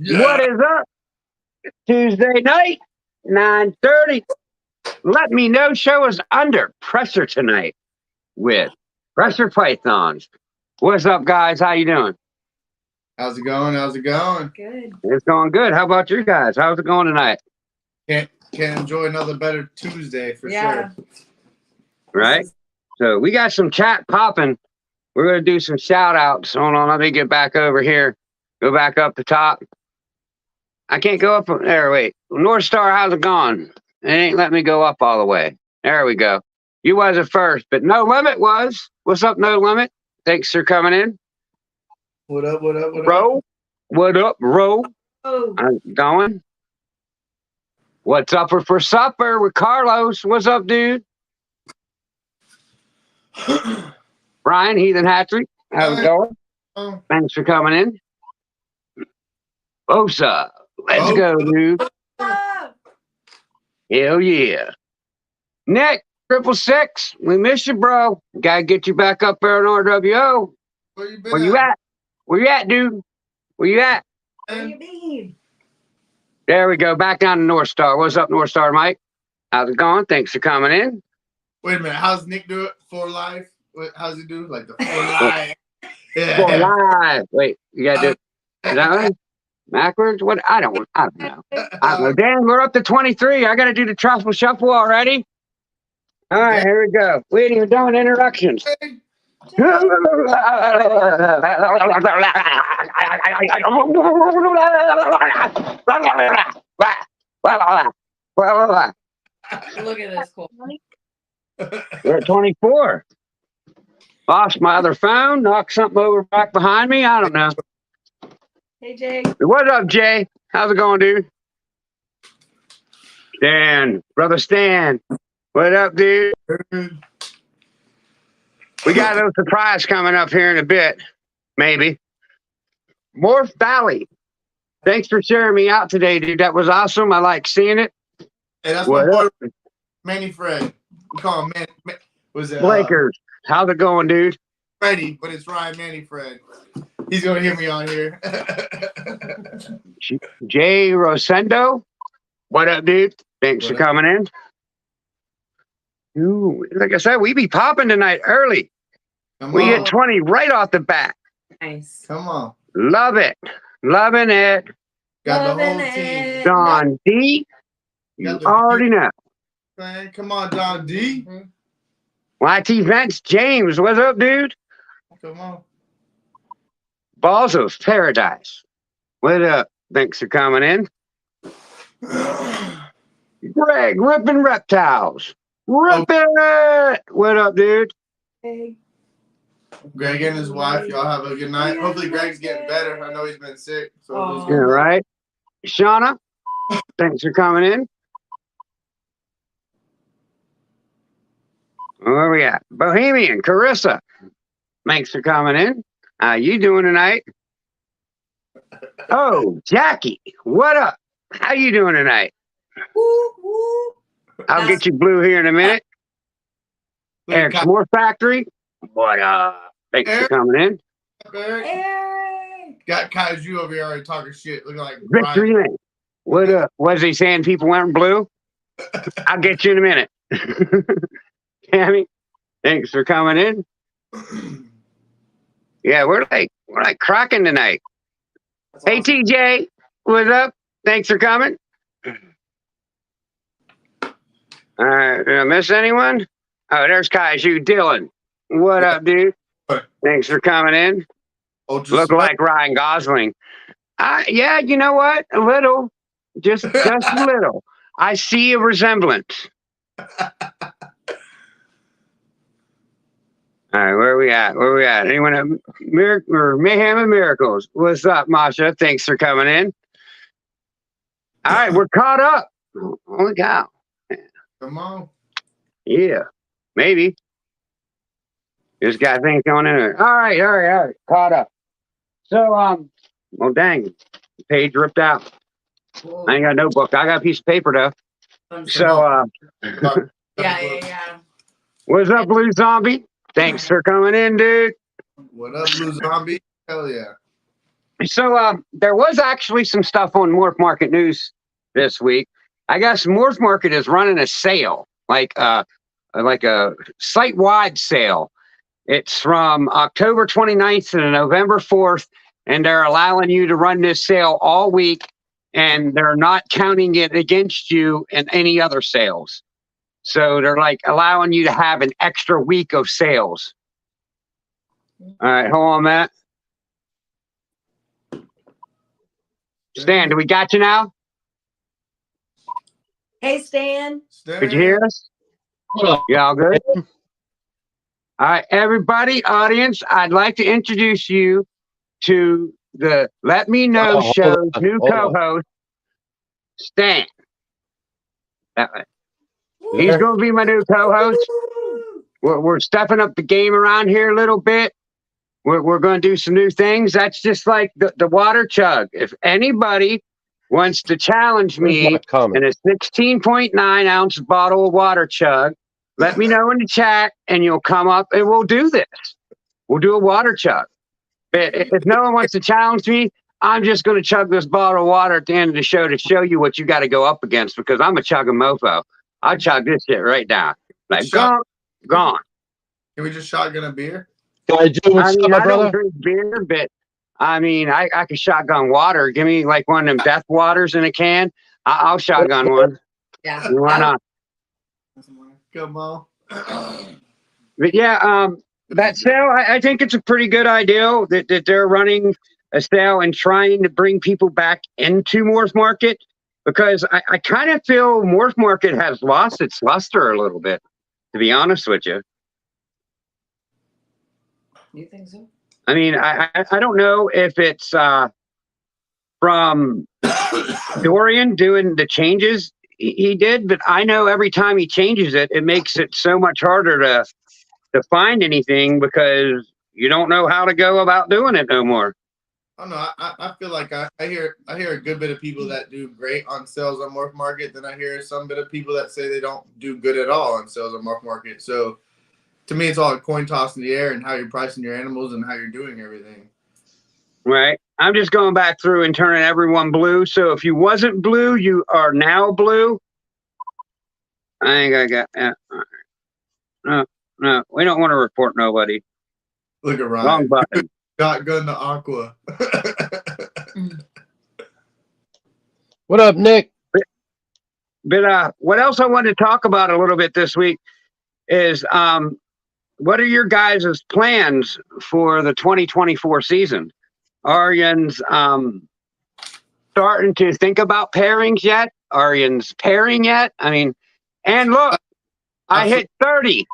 What is up? Tuesday night, 9:30. Let me know. Show is under pressure tonight with Pressure Pythons. What's up, guys? How you doing? How's it going? How's it going? Good. It's going good. How about you guys? How's it going tonight? Can't enjoy another better Tuesday for sure. Right? So we got some chat popping. We're going to do some shout outs. Hold on. Let me get back over here. Go back up the top. I can't go up there. Wait. North Star, how's it going? It ain't let me go up all the way. There we go. You wasn't first, but No Limit was. What's up, No Limit? Thanks for coming in. What up? What up? What Bro. up? What up, bro? Oh. I'm going. What's up for supper with Carlos? What's up, dude? Brian, Heathen Hatchery. How's it going? Thanks for coming in. Bosa. Let's go, dude. Hell yeah. Nick, 666. We miss you, bro. Gotta get you back up there on RWO. Where you at? Where you at, dude? Where you at? Where you been? There we go. Back down to North Star. What's up, North Star, Mike? How's it going? Thanks for coming in. Wait a minute. How's Nick do it? For life? How's he do? Like the for life? Yeah. For live. Wait, you gotta do it. Is that right? Backwards? What? I don't know. I don't know. Dan, we're up to 23. I gotta do the truffle shuffle already. All right, here we go. We ain't even done introductions. Look at this cool. We're at 24. Lost my other phone, knocked something over back behind me. I don't know. Hey, Jay. What's up, Jay? How's it going, dude? Stan, brother Stan. What up, dude? We got a surprise coming up here in a bit, maybe. Morph Valley. Thanks for sharing me out today, dude. That was awesome. I like seeing it. Hey, that's my boy, Manny Fred. We call him Man. Was it Blakers? How's it going, dude? Freddie, but it's Ryan Manny Fred. He's gonna hear me on here. Jay Rosendo. What up, dude? Thanks for coming in. Ooh, like I said, we be popping tonight early. We hit 20 right off the bat. Nice. Come on. Love it. Loving it. Got the whole team. Don D. You already know. Man, come on, Don D. YT Vents James. What's up, dude? Come on. Balls of Paradise. What up? Thanks for coming in. Greg, ripping reptiles. Rip it! What up, dude? Hey. Greg and his wife, y'all have a good night. Hopefully Greg's getting better. I know he's been sick. So Yeah, right. Shauna, thanks for coming in. Where we at? Bohemian, Carissa, thanks for coming in. How you doing tonight? Oh, Jackie, what up? How you doing tonight? Woo, woo. I'll get you blue here in a minute. Eric S'more Factory, what up? Thanks for coming in. Hey. Got Kaiju over here already talking shit, looking like Victory Lane. What up? Was he saying people weren't blue? I'll get you in a minute. Tammy, thanks for coming in. Yeah, we're like cracking tonight. That's Hey, awesome. TJ, what's up? Thanks for coming. All right, did I miss anyone? Oh, there's Kaiju Dylan. What up, dude? Thanks for coming in. Look like Ryan Gosling. Yeah, you know what? A little, just a little. I see a resemblance. All right, where are we at? Where are we at? Anyone at Mayhem and Miracles? What's up, Masha? Thanks for coming in. All right, we're caught up. Holy cow. Come on. Yeah, maybe. Just got things going in there. All right. Caught up. So, well, dang. The page ripped out. Whoa. I ain't got a notebook. I got a piece of paper, though. So, Yeah. what's up, Blue Zombie? Thanks for coming in, dude. What up, Blue Zombie? Hell yeah. So there was actually some stuff on Morph Market News this week. I guess Morph Market is running a sale, like a site-wide sale. It's from October 29th to November 4th, and they're allowing you to run this sale all week, and they're not counting it against you in any other sales. So they're like allowing you to have an extra week of sales. All right, hold on, Matt. Stan, do we got you now? Hey, Stan. Could you hear us? Yeah, all good? All right, everybody, audience, I'd like to introduce you to the Let Me Know show's new co-host, Stan. He's going to be my new co-host. We're stepping up the game around here a little bit. We're going to do some new things. That's just like the water chug. If anybody wants to challenge me in a 16.9 ounce bottle of water chug, let me know in the chat and you'll come up and we'll do this. We'll do a water chug. If no one wants to challenge me, I'm just going to chug this bottle of water at the end of the show to show you what you got to go up against, because I'm a chugging mofo. I'll chug this shit right down. Like, gone. Can we just shotgun a beer? I don't drink beer, but I mean, I can shotgun water. Give me like one of them death waters in a can. I'll shotgun one. Yeah. Why not? Come on. But yeah, that sale, I think it's a pretty good idea that they're running a sale and trying to bring people back into Morph Market, because I kind of feel Morph Market has lost its luster a little bit, to be honest with you. You think so? I mean, I don't know if it's from Dorian doing the changes he did, but I know every time he changes it, it makes it so much harder to find anything, because you don't know how to go about doing it no more. I don't know. I feel like I hear a good bit of people that do great on sales on Morph Market. Then I hear some bit of people that say they don't do good at all on sales on Morph Market. So to me, it's all a coin toss in the air and how you're pricing your animals and how you're doing everything. Right. I'm just going back through and turning everyone blue. So if you wasn't blue, you are now blue. I think I got that. No, we don't want to report nobody. Look at Ryan. Wrong button. Shotgun to Aqua. What up, Nick? But what else I wanted to talk about a little bit this week is what are your guys' plans for the 2024 season? Are yous starting to think about pairings yet? Are yous pairing yet? I mean, and look, I hit 30.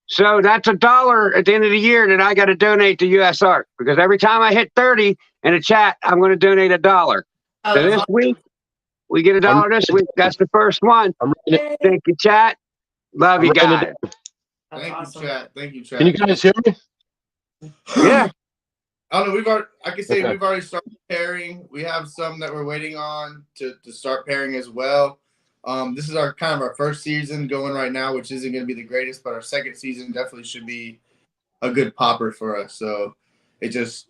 So that's $1 at the end of the year that I got to donate to US Art, because every time I hit 30 in a chat, I'm going to donate $1. So this week, we get $1 this week. That's the first one. Thank you, chat. Love you guys. Thank you, chat. Thank you, chat. Can you guys hear me? Yeah. I don't know. We've already started pairing. We have some that we're waiting on to start pairing as well. This is our kind of our first season going right now, which isn't going to be the greatest, but our second season definitely should be a good popper for us. So it just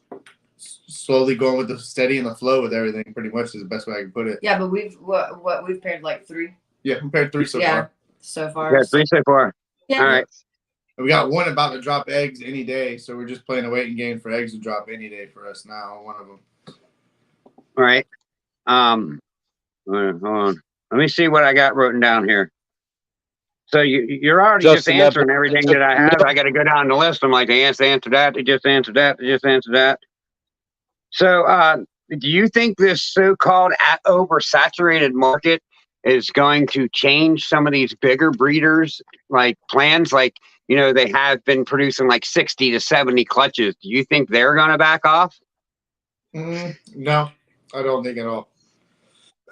slowly going with the steady and the flow with everything. Pretty much is the best way I can put it. Yeah, but we've paired like 3. Yeah, we paired 3 so far. So far. Yeah, 3 so far. Yeah. All right. We got one about to drop eggs any day, so we're just playing a waiting game for eggs to drop any day for us now. One of them. All right. Hold on. Let me see what I got written down here. So you're already just answering everything that I have. I got to go down the list. I'm like, they answer that. They just answered that. They just answered that. So do you think this so-called oversaturated market is going to change some of these bigger breeders, like plans? Like, you know, they have been producing like 60 to 70 clutches. Do you think they're going to back off? No, I don't think at all.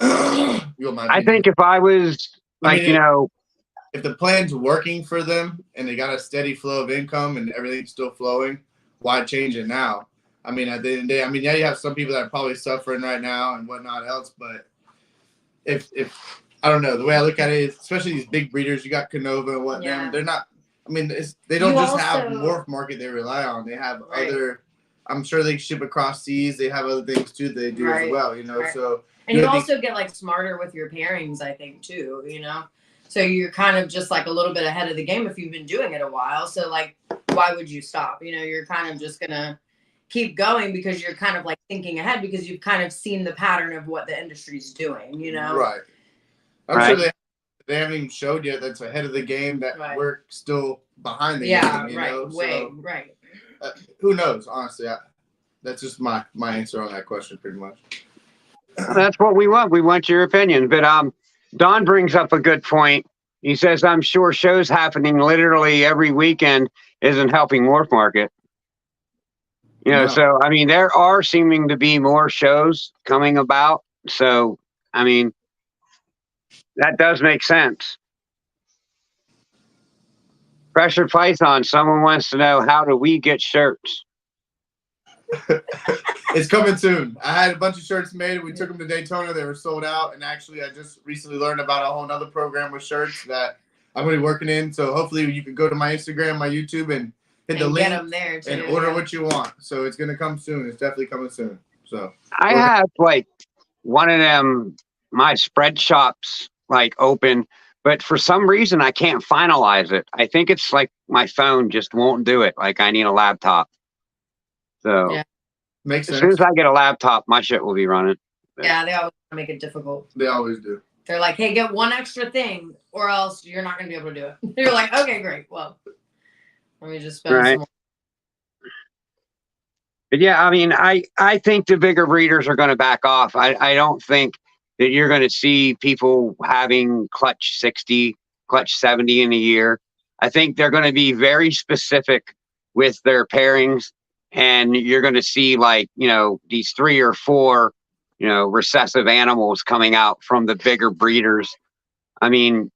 I think if I was like, if the plan's working for them and they got a steady flow of income and everything's still flowing, why change it now? I mean, at the end of the day, yeah, you have some people that are probably suffering right now and whatnot else, but if I don't know, the way I look at it is, especially these big breeders, you got Canova and whatnot, they're not. I mean, they don't just have Morph Market they rely on. They have other I'm sure they ship across seas. They have other things too that they do as Right, well, you know. right. So And you I think- also get like smarter with your pairings, I think, too, you know? So you're kind of just like a little bit ahead of the game if you've been doing it a while. So like, why would you stop? You know, you're kind of just gonna keep going because you're kind of like thinking ahead because you've kind of seen the pattern of what the industry's doing, you know? Right. I'm Right. sure they haven't even showed yet that's ahead of the game that Right. we're still behind the Yeah, game, you right. know. Way, So right. who knows? Honestly, that's just my answer on that question, pretty much. That's what we want. We want your opinion. But Don brings up a good point. He says, I'm sure shows happening literally every weekend isn't helping Wharf Market. You know, No. so I mean, there are seeming to be more shows coming about. So, I mean, that does make sense. Pressure Python, someone wants to know, how do we get shirts? It's coming soon. I had a bunch of shirts made. We took them to Daytona. They were sold out. And actually, I just recently learned about a whole nother program with shirts that I'm going to be working in. So hopefully you can go to my Instagram, my YouTube, and hit the And link get them there too. and order yeah. what you want. So it's going to come soon. It's definitely coming soon. So I have like one of them, my spread shops like open, but for some reason I can't finalize it. I think it's like my phone just won't do it. Like I need a laptop. So Yeah. makes as soon sense. as I get a laptop, my shit will be running. Yeah, they always make it difficult. They always do. They're like, hey, get one extra thing or else you're not going to be able to do it. You're like, okay, great. Well, let me just spend Right. some more. But yeah, I mean, I think the bigger breeders are going to back off. I don't think that you're going to see people having clutch 60, clutch 70 in a year. I think they're going to be very specific with their pairings. And you're going to see like, you know, these 3 or 4, you know, recessive animals coming out from the bigger breeders. I mean,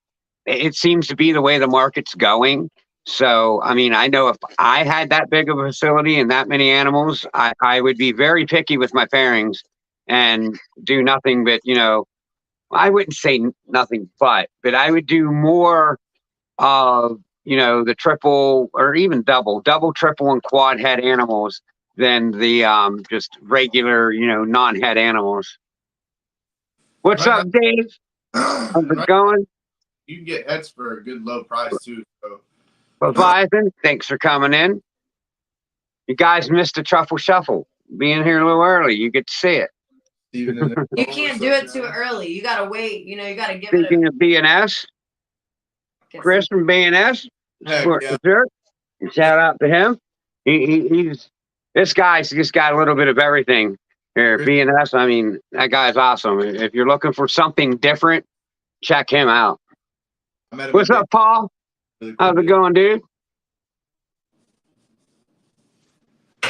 it seems to be the way the market's going. So, I mean, I know if I had that big of a facility and that many animals, I would be very picky with my pairings and do nothing but, you know, I wouldn't say nothing but I would do more of, you know, the triple or even double, triple, and quad head animals than the just regular, you know, non-head animals. What's Right up, Dave? How's it Right. going? You can get heads for a good low price too. So Leviathan, thanks for coming in. You guys missed the truffle shuffle. Being here a little early, you get to see it. even in the You can't do it too early. You got to wait. You know, you got to give Speaking of BNS, it Chris from BNS, Heck, Sport yeah. Dessert. Shout out to him. He's this guy's just got a little bit of everything here. Chris- BNS, I mean, that guy's awesome. If you're looking for something different, check him out. I met him What's at up, Paul? really How's cool it dude. going, dude?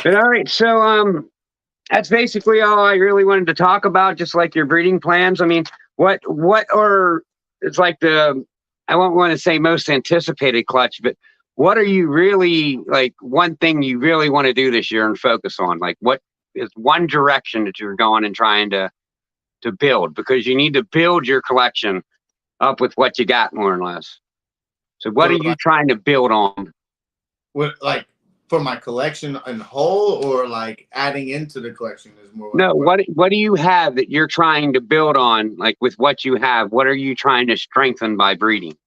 But all right, so that's basically all I really wanted to talk about, just like your breeding plans. I mean, what are, it's like I won't want to say most anticipated clutch, but what are you really, like one thing you really want to do this year and focus on? Like what is one direction that you're going and trying to build? Because you need to build your collection up with what you got, more or less. So what So, are you trying to build on? What, like for my collection in whole, or like adding into the collection is more. No, like, what do you have that you're trying to build on? Like with what you have, what are you trying to strengthen by breeding?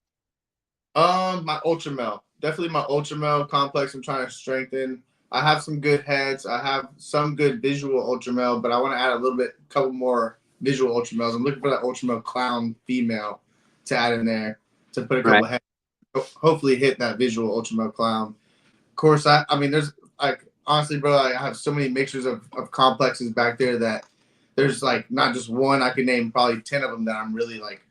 My ultra male, definitely my ultra male complex. I'm trying to strengthen. I have some good heads. I have some good visual ultra male, but I want to add a couple more visual ultra males. I'm looking for that ultra male clown female to add in there to put a couple Right. heads. Hopefully hit that visual ultra male clown. Of course, I mean, there's like honestly, bro, I have so many mixtures of complexes back there that there's like not just one. I could name probably 10 of them that I'm really like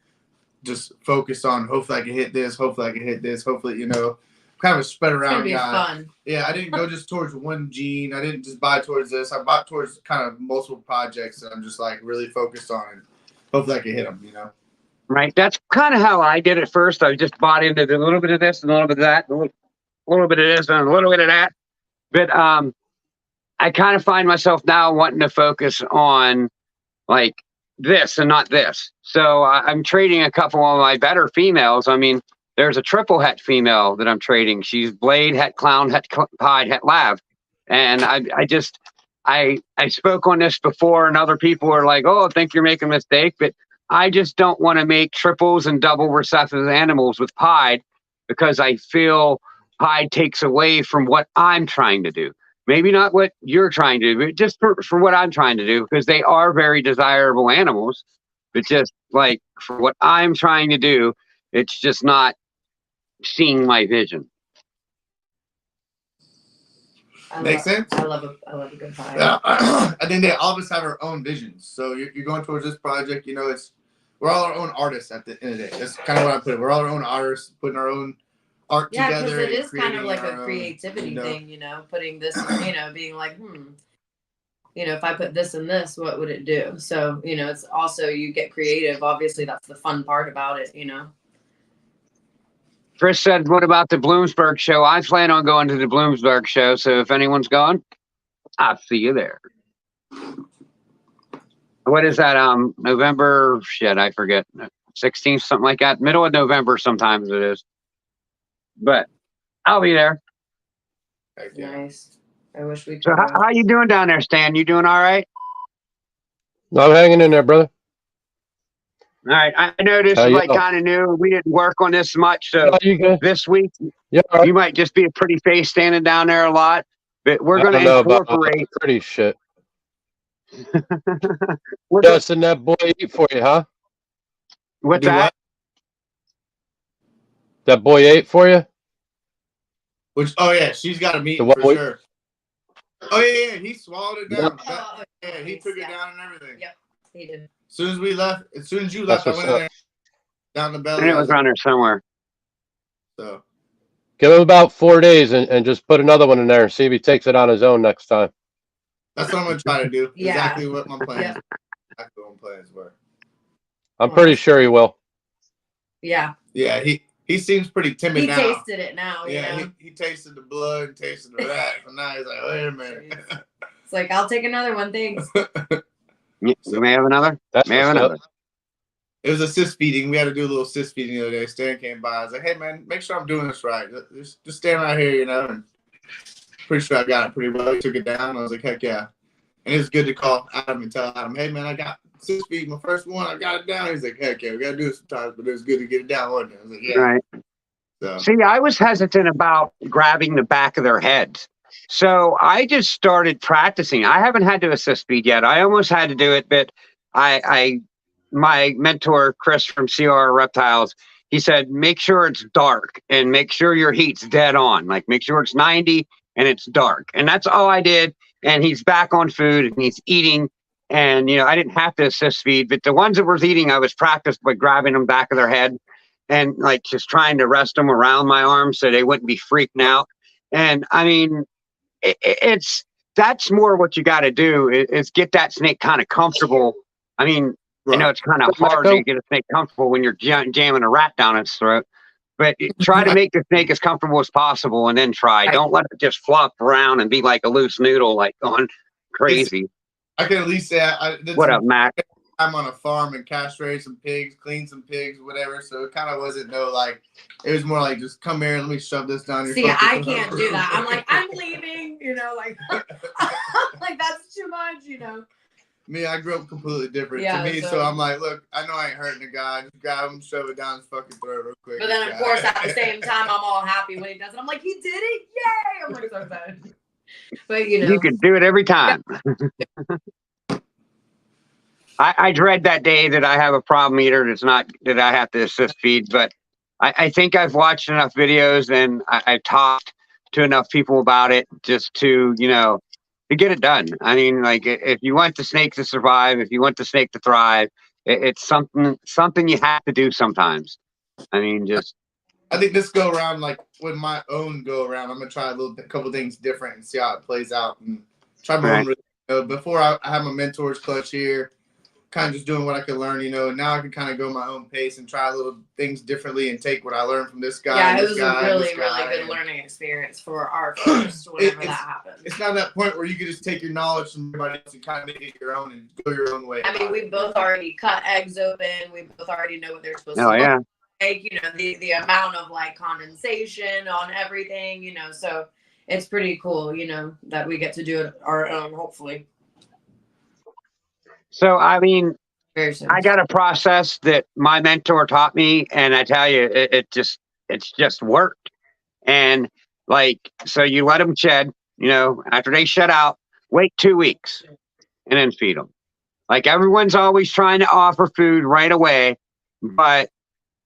just focused on. Hopefully, I can hit this. Hopefully, I can hit this. Hopefully, you know, kind of a spread It's gonna around be guy. fun. Yeah, I didn't go just towards one gene. I didn't just buy towards this. I bought towards kind of multiple projects that I'm just like really focused on, and hopefully, I can hit them. You know. Right. That's kind of how I did it first. I just bought into a little bit of this and a little bit of that, a little bit of this and a little bit of that. But I kind of find myself now wanting to focus on like this and not this. So I'm trading a couple of my better females. I mean, there's a triple het female that I'm trading. She's blade, het clown, het pied, het lav. And I just, I spoke on this before, and other people are like, "Oh, I think you're making a mistake," but I just don't want to make triples and double recessive animals with pied because I feel pied takes away from what I'm trying to do. Maybe not what you're trying to do, but just for what I'm trying to do, because they are very desirable animals. But just like for what I'm trying to do, it's just not seeing my vision. Makes sense. I love a good pie. Yeah, I think they all of us have our own visions. So you're going towards this project. You know, we're all our own artists at the end of the day. That's kind of what I put it. We're all our own artists, putting our own art Yeah, together. because it is kind of like a own, creativity thing, you know, putting this, you know, being like, you know, if I put this and this, what would it do? So, you know, it's also, you get creative. Obviously, that's the fun part about it, you know. Chris said, "What about the Bloomsburg show?" I plan on going to the Bloomsburg show, so if anyone's going, I'll see you there. What is that? November? Shit, I forget. 16th, something like that. Middle of November, sometimes it is. But I'll be there. Yeah. Nice. I wish we could. So how you doing down there, Stan? You doing all right? I'm hanging in there, brother. All right. I know this is like kind of new. We didn't work on this much, so you good? this week you might just be a pretty face standing down there a lot. But we're going to incorporate pretty shit. Justin, that boy ate for you, huh? What's that? That boy ate for you? Which? Oh yeah, she's got a meat for sure. Oh yeah, he swallowed it down. Yeah, he took it down and everything. Yep, he did. As soon as you left, I went in there down the belly. And it was around there somewhere. So give him about 4 days and just put another one in there and see if he takes it on his own next time. That's what I'm gonna try to do. Yeah. Exactly what my plans. Exactly what my plans were. I'm pretty sure he will. Yeah. Yeah, he seems pretty timid now. He tasted it now. Yeah, you know? he tasted the blood, tasted the rat, and now he's like, wait a minute. It's like, I'll take another one, thanks. You may have another. It was a sis feeding. We had to do a little sis feeding the other day. Stan came by. I was like, hey man, make sure I'm doing this right. Just stand right here, you know. And pretty sure I got it pretty well. He took it down. I was like, heck yeah. And it was good to call Adam and tell Adam, hey man, I got sis feed, my first one. I got it down. He's like, heck yeah, we gotta do it sometimes, but it was good to get it down, wasn't it? I was like, yeah. Right. So. See, I was hesitant about grabbing the back of their heads. So I just started practicing. I haven't had to assist feed yet. I almost had to do it, but my mentor, Chris from CR Reptiles, he said, make sure it's dark and make sure your heat's dead on. Like, make sure it's 90 and it's dark. And that's all I did. And he's back on food and he's eating. And, you know, I didn't have to assist feed, but the ones that were eating, I was practiced by grabbing them back of their head and like just trying to rest them around my arm so they wouldn't be freaking out. And I mean, that's more what you got to do is get that snake kind of comfortable. I mean, I know it's kind of hard to get a snake comfortable when you're jamming a rat down its throat, but try to make the snake as comfortable as possible and then try. Don't let it just flop around and be like a loose noodle, like going crazy. I can at least say I did what up, Mac? I'm on a farm and castrated some pigs, cleaned some pigs, whatever. So it kind of wasn't it was more like, just come here, let me shove this down your See, I can't do that. I'm like, I'm leaving, you know, like, like that's too much, you know. Me, I grew up completely different to me, so I'm like, look, I know I ain't hurting the guy. Just grab him, shove it down his fucking throat real quick. But then, of course, at the same time, I'm all happy when he does it. I'm like, he did it, yay! I'm like so excited. But you know, you could do it every time. I dread that day that I have a problem eater that's not that I have to assist feed, but I think I've watched enough videos and I've talked to enough people about it just to, you know, to get it done. I mean, like if you want the snake to survive, if you want the snake to thrive, it's something you have to do sometimes. I mean, just. I think this go around, like with my own go around, I'm gonna try a couple things different and see how it plays out and try my own. Before I have my mentor's clutch here. Kind of just doing what I could learn, you know, and now I can kind of go my own pace and try little things differently and take what I learned from this guy. Yeah, it was a really good learning experience for our first whenever that happened. It's not that point where you could just take your knowledge from everybody else and kind of make it your own and go your own way. I mean, we both already cut eggs open. We both already know what they're supposed to look like, you know, the amount of like condensation on everything, you know, so it's pretty cool, you know, that we get to do it our own, hopefully, So, I mean, very soon. I got a process that my mentor taught me, and I tell you, it's just worked. And like, so you let them shed, you know, after they shed out, wait 2 weeks and then feed them. Like everyone's always trying to offer food right away, but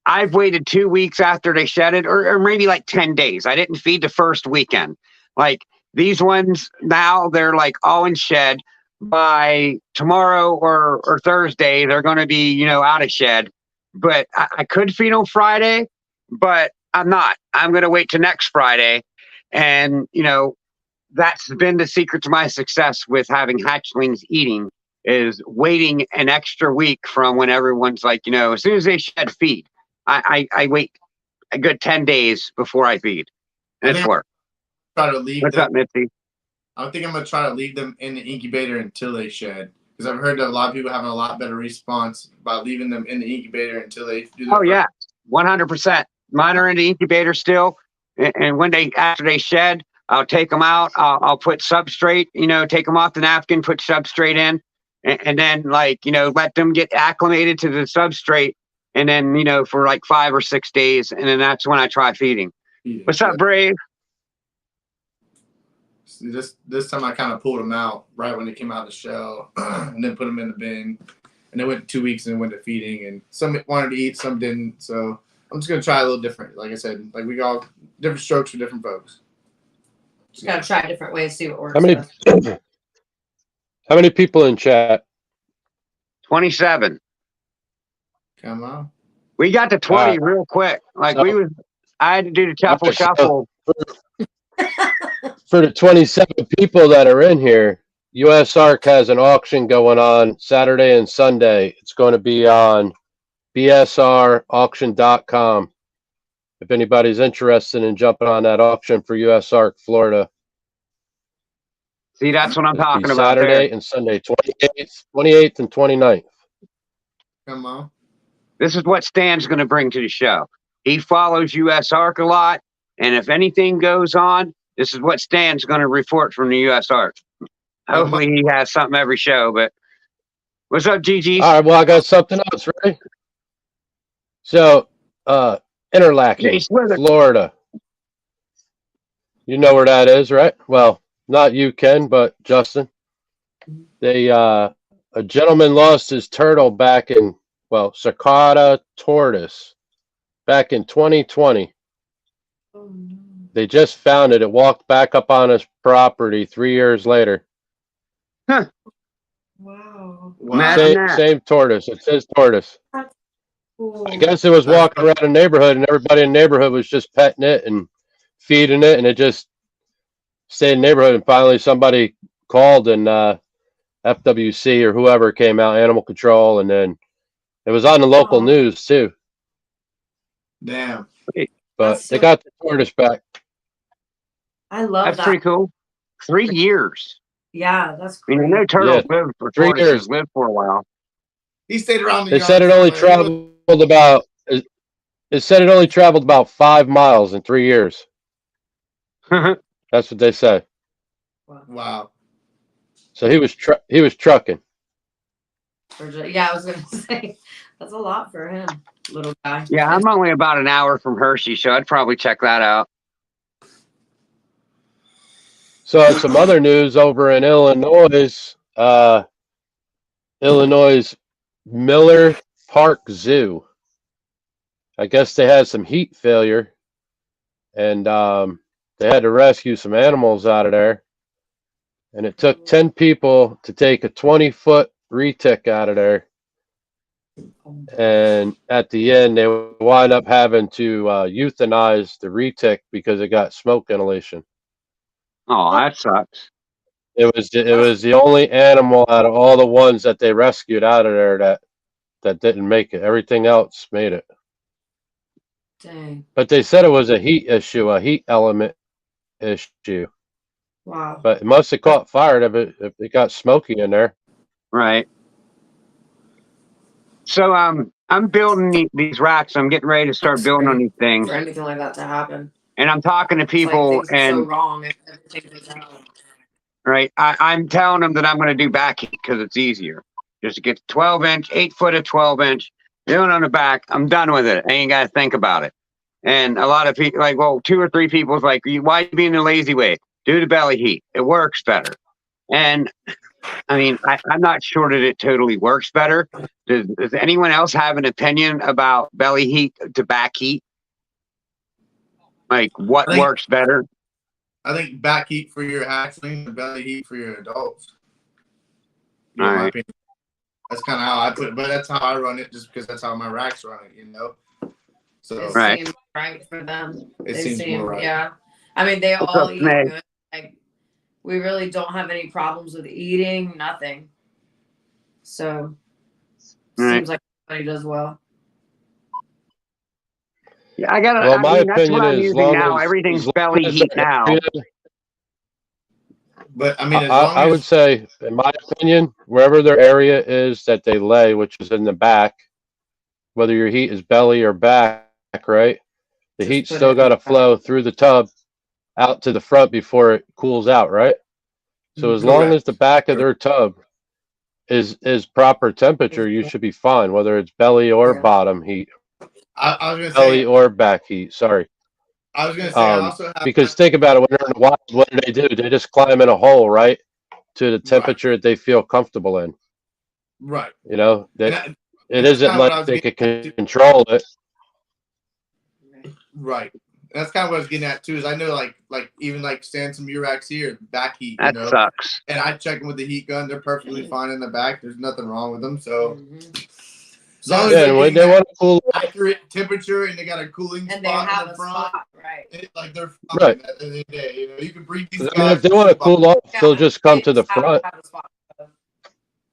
I've waited 2 weeks after they shed it, or maybe like 10 days. I didn't feed the first weekend. Like these ones now, they're like all in shed. By tomorrow or Thursday, they're going to be, you know, out of shed. But I could feed them Friday, but I'm not. I'm going to wait till next Friday. And, you know, that's been the secret to my success with having hatchlings eating is waiting an extra week from when everyone's like, you know, as soon as they shed, feed. I wait a good 10 days before I feed. And it's worked. Try to leave What's them. up, Mitzi? I think I'm gonna try to leave them in the incubator until they shed, because I've heard that a lot of people having a lot better response by leaving them in the incubator until they do. Oh yeah, 100%. Mine are in the incubator still, and when after they shed, I'll take them out. I'll put substrate. You know, take them off the napkin, put substrate in, and then like you know let them get acclimated to the substrate, and then you know for like 5 or 6 days, and then that's when I try feeding. What's up, Brave? This time I kind of pulled them out right when they came out of the shell, and then put them in the bin. And they went 2 weeks and went to feeding, and some wanted to eat, some didn't. So I'm just gonna try a little different. Like I said, like we got different strokes for different folks. Just gotta try different ways, see what works. How many people in chat? 27. Come on. We got to 20 real quick. Like I had to do the shuffle. For the 27 people that are in here, US Arc has an auction going on Saturday and Sunday. It's going to be on bsrauction.com. If anybody's interested in jumping on that auction for US Arc Florida. See, that's what I'm talking about. Saturday and Sunday, 28th and 29th. Come on. This is what Stan's going to bring to the show. He follows US Arc a lot, and if anything goes on, this is what Stan's going to report from the US Arc. Hopefully he has something every show, but what's up, Gigi? All right, well, I got something else, right? So, Interlaken, Florida. You know where that is, right? Well, not you, Ken, but Justin. A gentleman lost his turtle back in, Cicada tortoise back in 2020. Oh, no. They just found it. It walked back up on his property 3 years later. Huh. Wow. Same tortoise. It says tortoise. That's cool. I guess it was walking around the neighborhood, and everybody in the neighborhood was just petting it and feeding it, and it just stayed in the neighborhood. And finally, somebody called, and FWC or whoever came out, animal control, and then it was on the local news too. Damn. But they got the tortoise back. I love that. That's pretty cool. 3 years. Yeah, that's I great. mean, no turtles live for 3 tortoises years. Live for a while. He stayed around the They yard said it only somewhere. traveled about. It said it only traveled about 5 miles in 3 years. That's what they said. Wow. So he was trucking. Yeah, I was gonna say that's a lot for him, little guy. Yeah, I'm only about an hour from Hershey, so I'd probably check that out. So some other news over in Illinois. Illinois Miller Park Zoo. I guess they had some heat failure, and they had to rescue some animals out of there. And it took 10 people to take a 20-foot retic out of there. And at the end, they wind up having to euthanize the retic because it got smoke inhalation. Oh, that sucks. It was the only animal out of all the ones that they rescued out of there that didn't make it. Everything else made it. Dang. But they said it was a heat issue, a heat element issue. Wow. But it must have caught fire if it got smoky in there. Right. So I'm building these racks. I'm getting ready to start building on these things. For anything like that to happen. and I'm talking to It's like people, things are so and wrong if everything goes out. right, I'm telling them that I'm going to do back heat because it's easier. Just to get 12-inch, 8 foot of 12-inch, doing on the back. I'm done with it. I ain't got to think about it. And a lot of people, like, well, 2 or 3 people's like, why you being the lazy way? Do the belly heat. It works better. And I mean, I'm not sure that it totally works better. Does anyone else have an opinion about belly heat to back heat? Like, what works better? I think back heat for your hatchling and belly heat for your adults. All right. That's kind of how I put it, but that's how I run it, just because that's how my racks run it, So It Right. seems right for them. it They seems seem, more right. yeah. I mean, they What's all up, eat Meg? good. Like, we really don't have any problems with eating, nothing. So, Right. seems like everybody does well. Yeah, I got. Well, I my mean, that's what opinion I'm is using now. as Everything's long belly as heat the now. area- But I mean, as long I as would say, in my opinion, wherever their area is that they lay, which is in the back, whether your heat is belly or back, right? The Just heat's put still it got to back. flow through the tub out to the front before it cools out, right? So as long as the back of their tub is proper temperature, you should be fine, whether it's belly or Yeah. bottom heat, I was gonna belly say, or back heat. Sorry. I was gonna say, I also have Because think about it, when they're in the wild, what do? They just climb in a hole, right? To the temperature that they feel comfortable in. right. You know, And that that, it and that's isn't kind of what I like was they getting could at too. control it. Right. And that's kind of what I was getting at too. Is I know like even like stand some racks here, back heat, That sucks. and I check them with the heat gun. They're perfectly fine in the back. There's nothing wrong with them. So as long as Yeah, they're and when getting they that want to cool off, accurate temperature and they got a cooling And they spot have in a the front, spot, right? like they're fine right. at the end of the day. You can breed these 'Cause, I mean, guys. if they want to cool off, they'll just come to the They have front. have a spot.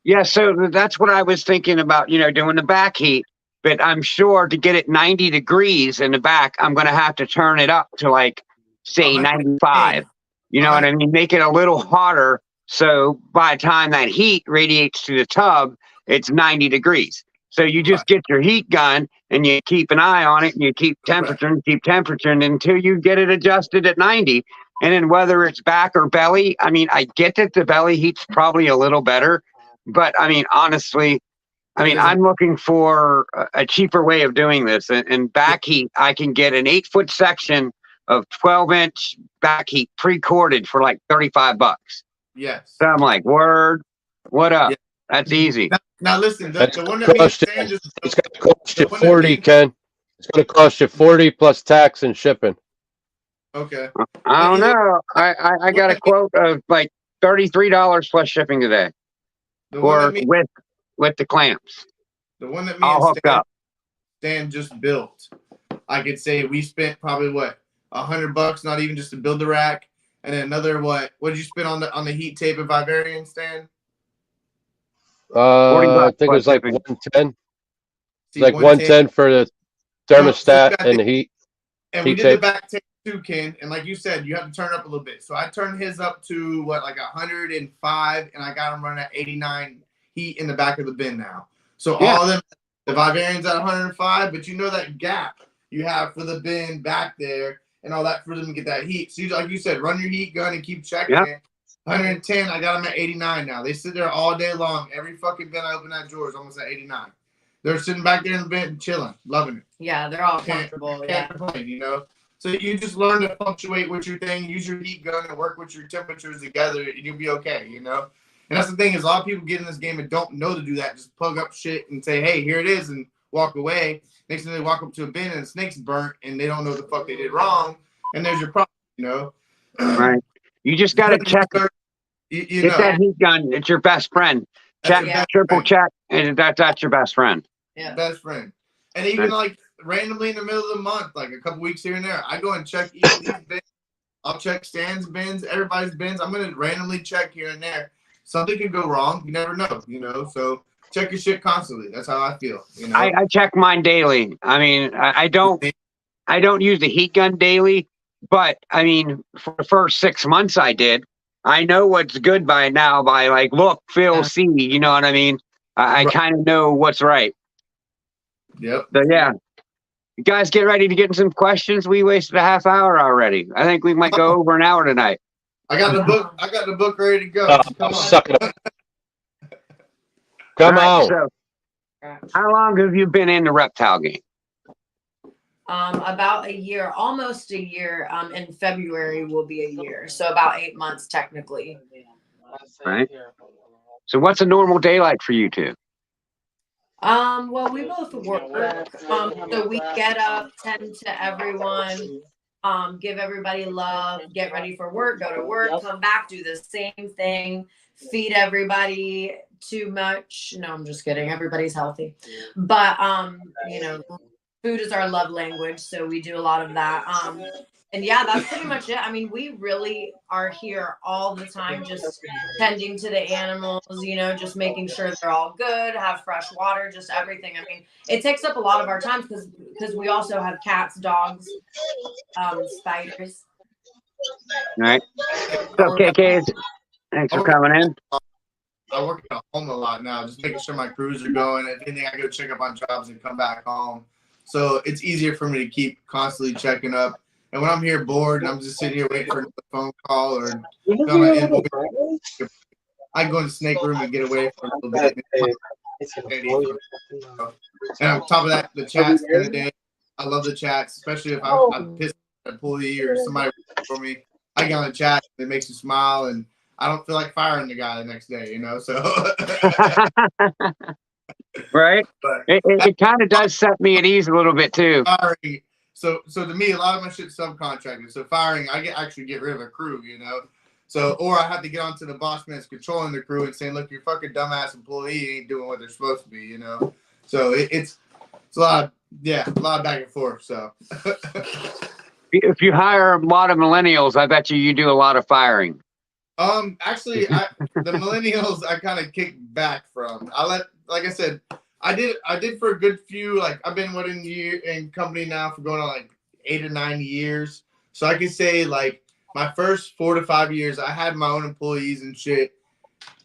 Yeah, so that's what I was thinking about. Doing the back heat. But I'm sure to get it 90 degrees in the back, I'm going to have to turn it up to like, say, 95. You know what I mean? Make it a little hotter. So by the time that heat radiates to the tub, it's 90 degrees. So you just get your heat gun and you keep an eye on it and you keep temperature and until you get it adjusted at 90. And then whether it's back or belly, I mean, I get that the belly heat's probably a little better. But I mean, honestly, I'm looking for a cheaper way of doing this. And back heat, I can get an 8-foot section of 12-inch back heat pre-corded for like $35. Yes. So I'm like, word, what up? Yeah. That's easy. Now listen, That's the one that me and cost you- Stan just It's going to cost you the one that 40, me- Ken. It's going to cost you 40 plus tax and shipping. okay. I don't know. I got a quote of like $33 plus shipping today, The one or that me, with the clamps. the one that me All and hooked up. Stan just built. I could say we spent probably what $100, not even just to build the rack, and then another what did you spend on the heat tape and Vivarium, Stan? $40 I think it was plus like shipping. 110. See, Like 110 for the thermostat and the heat. And we heat did tape. the back tape too, Ken. And like you said, you have to turn it up a little bit. So I turned his up to like 105, and I got him running at 89 heat in the back of the bin now. So all of them, the Vivarium's at 105, but you know that gap you have for the bin back there and all that for them to get that heat. So like you said, run your heat gun and keep checking it. 110, I got them at 89 now. They sit there all day long. Every fucking bin I open that drawer is almost at 89. They're sitting back there in the bin chilling, loving it. Yeah, they're all comfortable. Can't complain, So you just learn to fluctuate with your thing, use your heat gun, and work with your temperatures together, and you'll be okay, And that's the thing is a lot of people get in this game and don't know to do that. Just plug up shit and say, hey, here it is, and walk away. Next thing they walk up to a bin and the snake's burnt, and they don't know what the fuck they did wrong, and there's your problem, Right. You just got to check. Get that heat gun. It's your best friend. Check, triple check, and that's your best friend. Yeah. Best friend. And even like randomly in the middle of the month, like a couple weeks here and there, I go and check each of these bins. I'll check Stan's bins, everybody's bins. I'm gonna randomly check here and there. Something could go wrong. You never know, So check your shit constantly. That's how I feel. I check mine daily. I mean, I don't use the heat gun daily, but I mean, for the first 6 months I did. I know what's good by now by like look, feel, see. You know what I mean? I kind of know what's right. Yep. So yeah. You guys get ready to get in some questions. We wasted a half hour already. I think we might go over an hour tonight. I got the book. I got the book ready to go. Oh, suck it up. Come on. So, how long have you been in the reptile game? About a year, almost a year. In February will be a year, so about 8 months technically. Right. So, what's a normal day like for you two? Well, we both work. So we get up, tend to everyone, give everybody love, get ready for work, go to work, come back, do the same thing, feed everybody too much. No, I'm just kidding. Everybody's healthy. But you know, food is our love language, so we do a lot of that. And yeah, that's pretty much it. I mean, we really are here all the time, just tending to the animals, you know, just making sure they're all good, have fresh water, just everything. I mean, it takes up a lot of our time because we also have cats, dogs, spiders. All right. So, KK, thanks for coming in. I work at home a lot now, just making sure my crews are going. If anything, I go check up on jobs and come back home. So it's easier for me to keep constantly checking up. And when I'm here bored and I'm just sitting here waiting for a phone call or I go in the snake room and get away for a little bit. And on top of that, the chats in the day, I love the chats, especially if I'm pissed at a pulley or somebody for me. I get on the chat, it makes me smile, and I don't feel like firing the guy the next day, you know. So right. It kind of does set me at ease a little bit too. Firing. So to me, a lot of my shit's subcontracted. So firing, I actually get rid of a crew, you know. So, or I have to get onto the boss man that's controlling the crew and saying, look, your fucking dumbass employee ain't doing what they're supposed to be, you know. So it's a lot of back and forth. So if you hire a lot of millennials, I bet you do a lot of firing. Actually, the millennials I kind of kick back from. Like I said, I did for a good few. Like I've been in company now for going on like 8 or 9 years. So I can say like my first 4 to 5 years, I had my own employees and shit.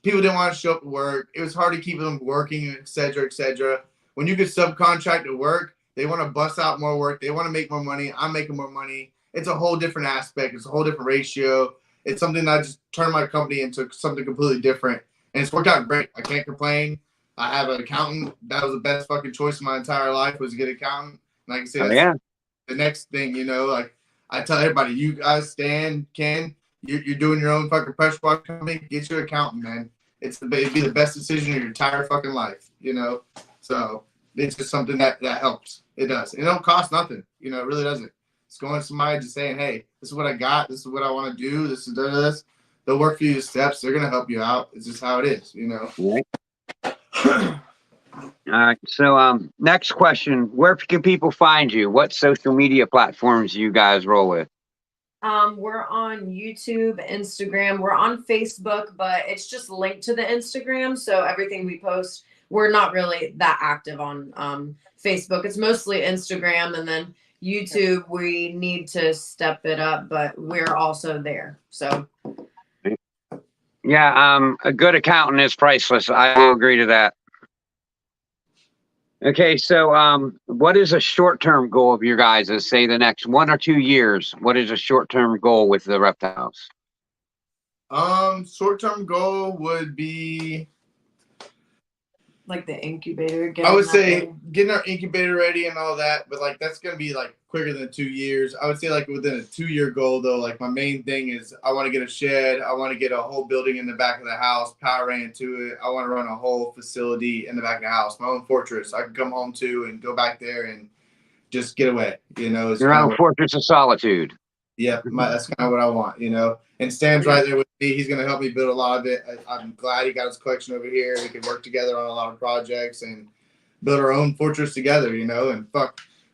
People didn't want to show up to work. It was hard to keep them working, et cetera, et cetera. When you get subcontract to work, they want to bust out more work. They want to make more money. I'm making more money. It's a whole different aspect. It's a whole different ratio. It's something that I just turned my company into something completely different. And it's worked out great. I can't complain. I have an accountant. That was the best fucking choice of my entire life was to get an accountant. And like I said, that's the next thing, you know, like I tell everybody, you guys, Stan, Ken, you're doing your own fucking pressure wash company, get your accountant, man. It'd be the best decision of your entire fucking life, you know? So it's just something that helps. It does. It don't cost nothing. You know, it really doesn't. It's going to somebody just saying, hey, this is what I got. This is what I want to do. This is this. They'll work for you steps. They're going to help you out. It's just how it is, you know? Right. All right. So, next question: where can people find you? What social media platforms do you guys roll with? We're on YouTube, Instagram. We're on Facebook, but it's just linked to the Instagram. So everything we post, we're not really that active on Facebook. It's mostly Instagram, and then YouTube. We need to step it up, but we're also there. So. Yeah, a good accountant is priceless. I will agree to that. Okay, so what is a short-term goal of your guys' say the next 1 or 2 years? What is a short-term goal with the reptiles? Short-term goal would be like the incubator. I would say getting our incubator ready and all that, but like that's gonna be like quicker than 2 years. I would say like within a 2-year goal though, like my main thing is I want to get a shed. I want to get a whole building in the back of the house, power ran to it. I want to run a whole facility in the back of the house, my own fortress. I can come home to and go back there and just get away. You know, it's your own fortress of solitude. Yeah, that's kind of what I want, you know. And Stan's right there with me. He's going to help me build a lot of it. I'm glad he got his collection over here. We can work together on a lot of projects and build our own fortress together, you know, and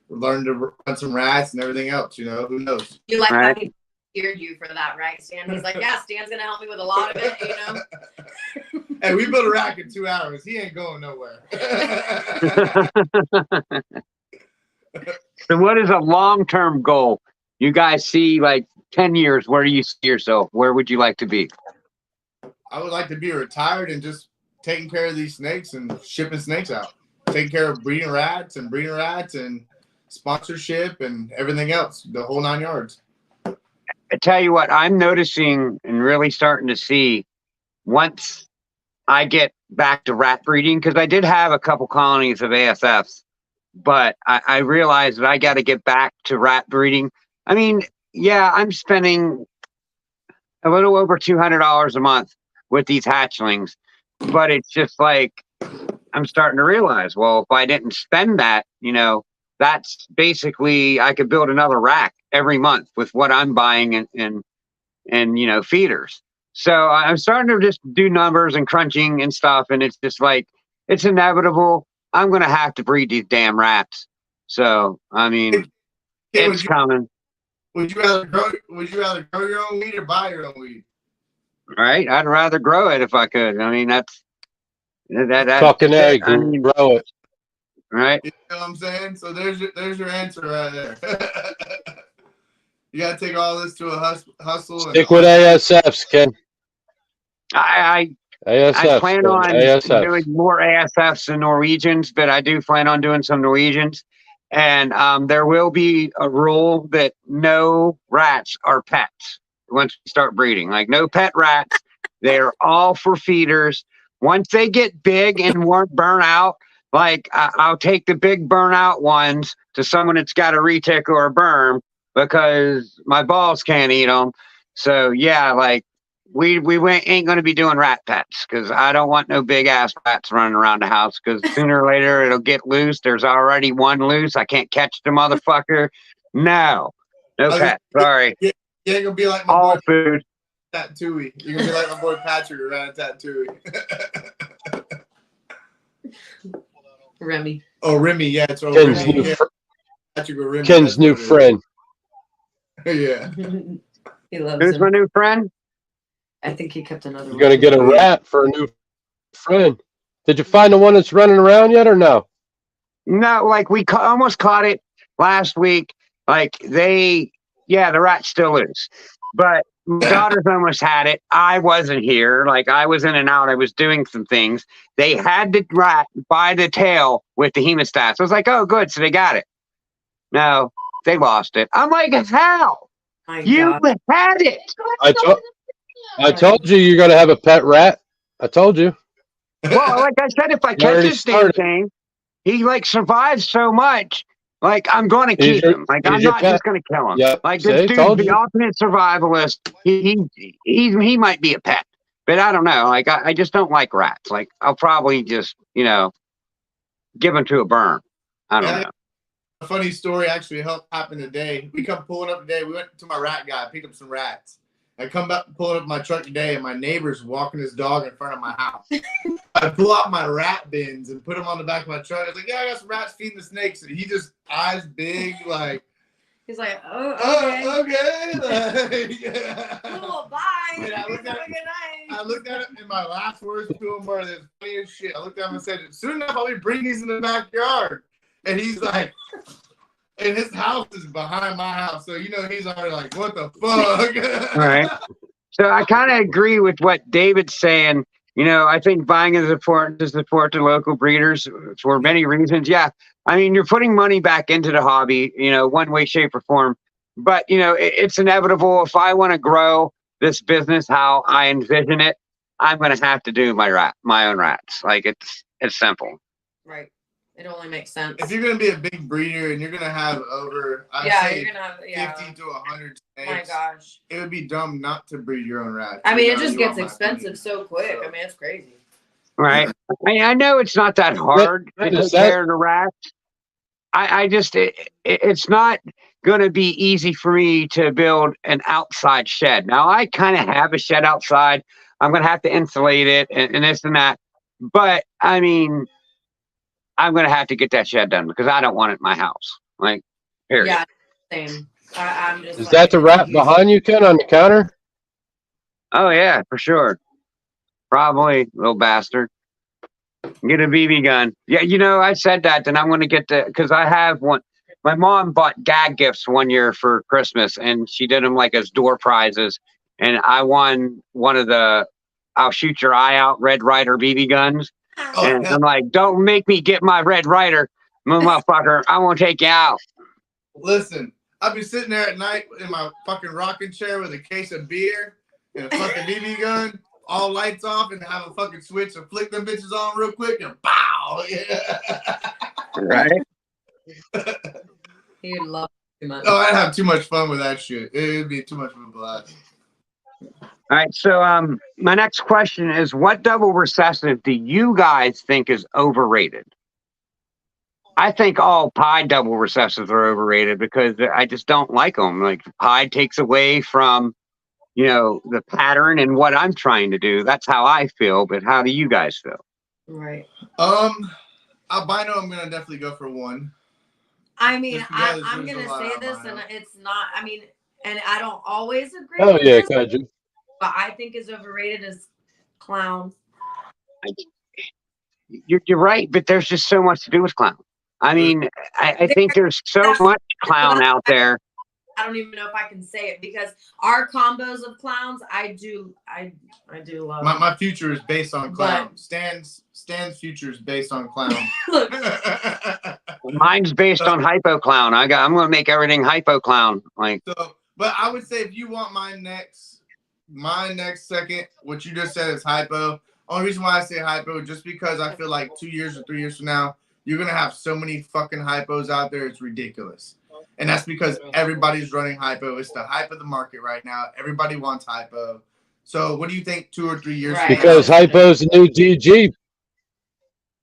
learn to run some rats and everything else, you know. Who knows? You like how he cheered you for that, right, Stan? He's like, yeah, Stan's going to help me with a lot of it, you know. Hey, we built a rack in 2 hours. He ain't going nowhere. So what is a long-term goal? You guys see like 10 years, where do you see yourself? Where would you like to be? I would like to be retired and just taking care of these snakes and shipping snakes out. Taking care of breeding rats and sponsorship and everything else, the whole 9 yards. I tell you what, I'm noticing and really starting to see once I get back to rat breeding, because I did have a couple colonies of ASFs, but I realized that I got to get back to rat breeding. I mean, yeah, I'm spending a little over $200 a month with these hatchlings, but it's just like I'm starting to realize, well, if I didn't spend that, that's basically I could build another rack every month with what I'm buying and feeders. So I'm starting to just do numbers and crunching and stuff, and it's just like it's inevitable. I'm gonna have to breed these damn rats. So I mean, it's coming. Would you rather grow your own weed or buy your own weed? Right? I'd rather grow it if I could. I mean, that's fucking egg. I mean, grow it. Right? You know what I'm saying? So there's your answer right there. You gotta take all this to a hustle. Stick with ASFs, Ken. I plan on doing more ASFs than Norwegians, but I do plan on doing some Norwegians. And there will be a rule that no rats are pets once we start breeding. Like no pet rats. They're all for feeders. Once they get big and won't burn out, like I'll take the big burnout ones to someone that's got a retic or a berm because my balls can't eat them. So yeah, like we ain't going to be doing rat pets because I don't want no big ass rats running around the house because sooner or later it'll get loose. There's already one loose. I can't catch the motherfucker. No pet. Sorry. You ain't gonna be like my all boy food. Ratatouille. You're gonna be like my boy Patrick around Ratatouille. Remy. Oh, Remy, yeah, it's Ken's Remy. new, Yeah. Patrick or Remy, Ken's new friend. Yeah. He loves Who's him. my new friend? I think he kept another You're one. gonna get a rat for a new friend. Did you find the one that's running around yet, or no? No, like we almost caught it last week. Like the rat's still loose, but my daughter's almost had it. I wasn't here. Like I was in and out. I was doing some things. They had the rat by the tail with the hemostats. I was like, oh, good. So they got it. No, they lost it. I'm like, how? You had it. I told you you're gonna have a pet rat. I told you. Well, like I said, if I catch this damn thing, he like survives so much. Like I'm going to keep him. Like I'm not just going to kill him. Yep. Like this dude's the ultimate survivalist. He might be a pet, but I don't know. Like I just don't like rats. Like I'll probably just give him to a berm. I don't know. A funny story actually happened today. We come pulling up today. We went to my rat guy, picked up some rats. I come back pulling up my truck today, and my neighbor's walking his dog in front of my house. I pull out my rat bins and put them on the back of my truck. I was like, yeah, I got some rats feeding the snakes. And he just eyes big, like. He's like, oh, okay. Like, yeah. Cool, bye. And I looked at it, and my last words to him were the funniest shit. I looked at him and said, soon enough, I'll be bringing these in the backyard. And he's like, and his house is behind my house. So, he's already like, what the fuck? All right. So I kind of agree with what David's saying. I think buying is important to support the local breeders for many reasons. Yeah. I mean, you're putting money back into the hobby, one way, shape, or form. But, it's inevitable. If I want to grow this business how I envision it, I'm going to have to do my own rats. Like, it's simple. Right. It only makes sense. If you're going to be a big breeder and you're going to have over, you're gonna have 50 to 100 snakes, my gosh. It would be dumb not to breed your own rats. I mean, it just gets expensive so quick. So. I mean, it's crazy. Right. I know it's not that hard to take care of the rats. I just, it's not going to be easy for me to build an outside shed. Now, I kind of have a shed outside. I'm going to have to insulate it and this and that. But, I mean, I'm going to have to get that shed done because I don't want it in my house. Like, period. Yeah, same. I'm just. Is that the rat behind you, Ken, on the counter? Oh, yeah, for sure. Probably, little bastard. Get a BB gun. Yeah, I said that, then I'm going to get because I have one. My mom bought gag gifts one year for Christmas, and she did them like as door prizes. And I won one of the I'll shoot your eye out Red Ryder BB guns. And I'm like, don't make me get my Red Ryder, motherfucker. I won't take you out. Listen, I'll be sitting there at night in my fucking rocking chair with a case of beer and a fucking BB gun, all lights off, and have a fucking switch and flick them bitches on real quick and pow! Yeah. Right? He would love it too much. Oh, I'd have too much fun with that shit. It'd be too much of a blast. All right. So my next question is, what double recessive do you guys think is overrated? I think all pied double recessives are overrated because I just don't like them. Like pied takes away from, the pattern and what I'm trying to do. That's how I feel. But how do you guys feel? Right. Albino, I'm gonna definitely go for one. I mean, Just because I'm there's gonna a lot say of this, albino. and it's not. I mean, and I don't always agree. Oh with yeah, this, Kaju. but I think is overrated is clowns. You're right, but there's just so much to do with clown. I mean, I think there's so much clown out there. I don't even know if I can say it because our combos of clowns, I do love. My future is based on clown. Stan's future is based on clown. Look, Mine's based on hypo clown. I'm going to make everything hypo clown. Like, so, but I would say if you want my next second, what you just said is hypo. Only reason why I say hypo, just because I feel like 2 years or 3 years from now, you're gonna have so many fucking hypos out there, it's ridiculous. And that's because everybody's running hypo. It's the hype of the market right now. Everybody wants hypo. So what do you think 2 or 3 years Right. from Because now? hypo's the new DG.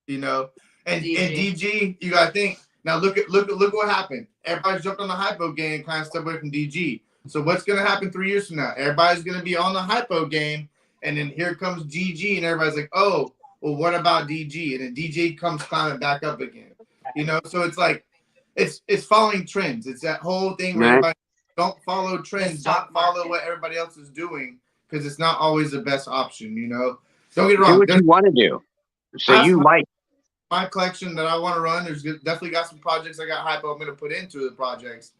And DG. DG, you gotta think. Now look what happened. Everybody jumped on the hypo game, kind of stepped away from DG. So what's gonna happen 3 years from now? Everybody's gonna be on the hypo game, and then here comes DG, and everybody's like, oh, well, what about DG? And then DG comes climbing back up again. So it's like it's following trends. It's that whole thing where everybody don't follow trends, don't follow what everybody else is doing, because it's not always the best option. Don't get wrong. do what you want to do. So you like my collection that I want to run. There's definitely got some projects I got hypo I'm going to put into the projects.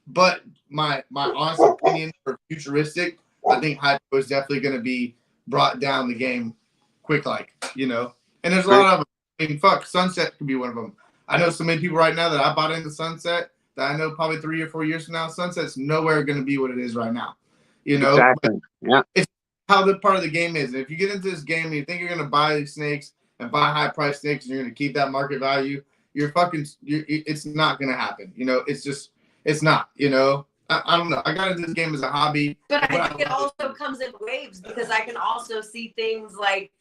But my honest opinion for futuristic, I think hypo is definitely going to be brought down the game quick, And there's a lot of them. I mean, fuck, Sunset could be one of them. I know so many people right now that I bought into Sunset that I know probably 3 or 4 years from now, Sunset's nowhere going to be what it is right now. Exactly. Yeah. It's how the part of the game is. And if you get into this game and you think you're going to buy these snakes and buy high price snakes and you're going to keep that market value, it's not going to happen. It's not, I don't know. I got into this game as a hobby. But I think it also comes in waves because I can also see things like,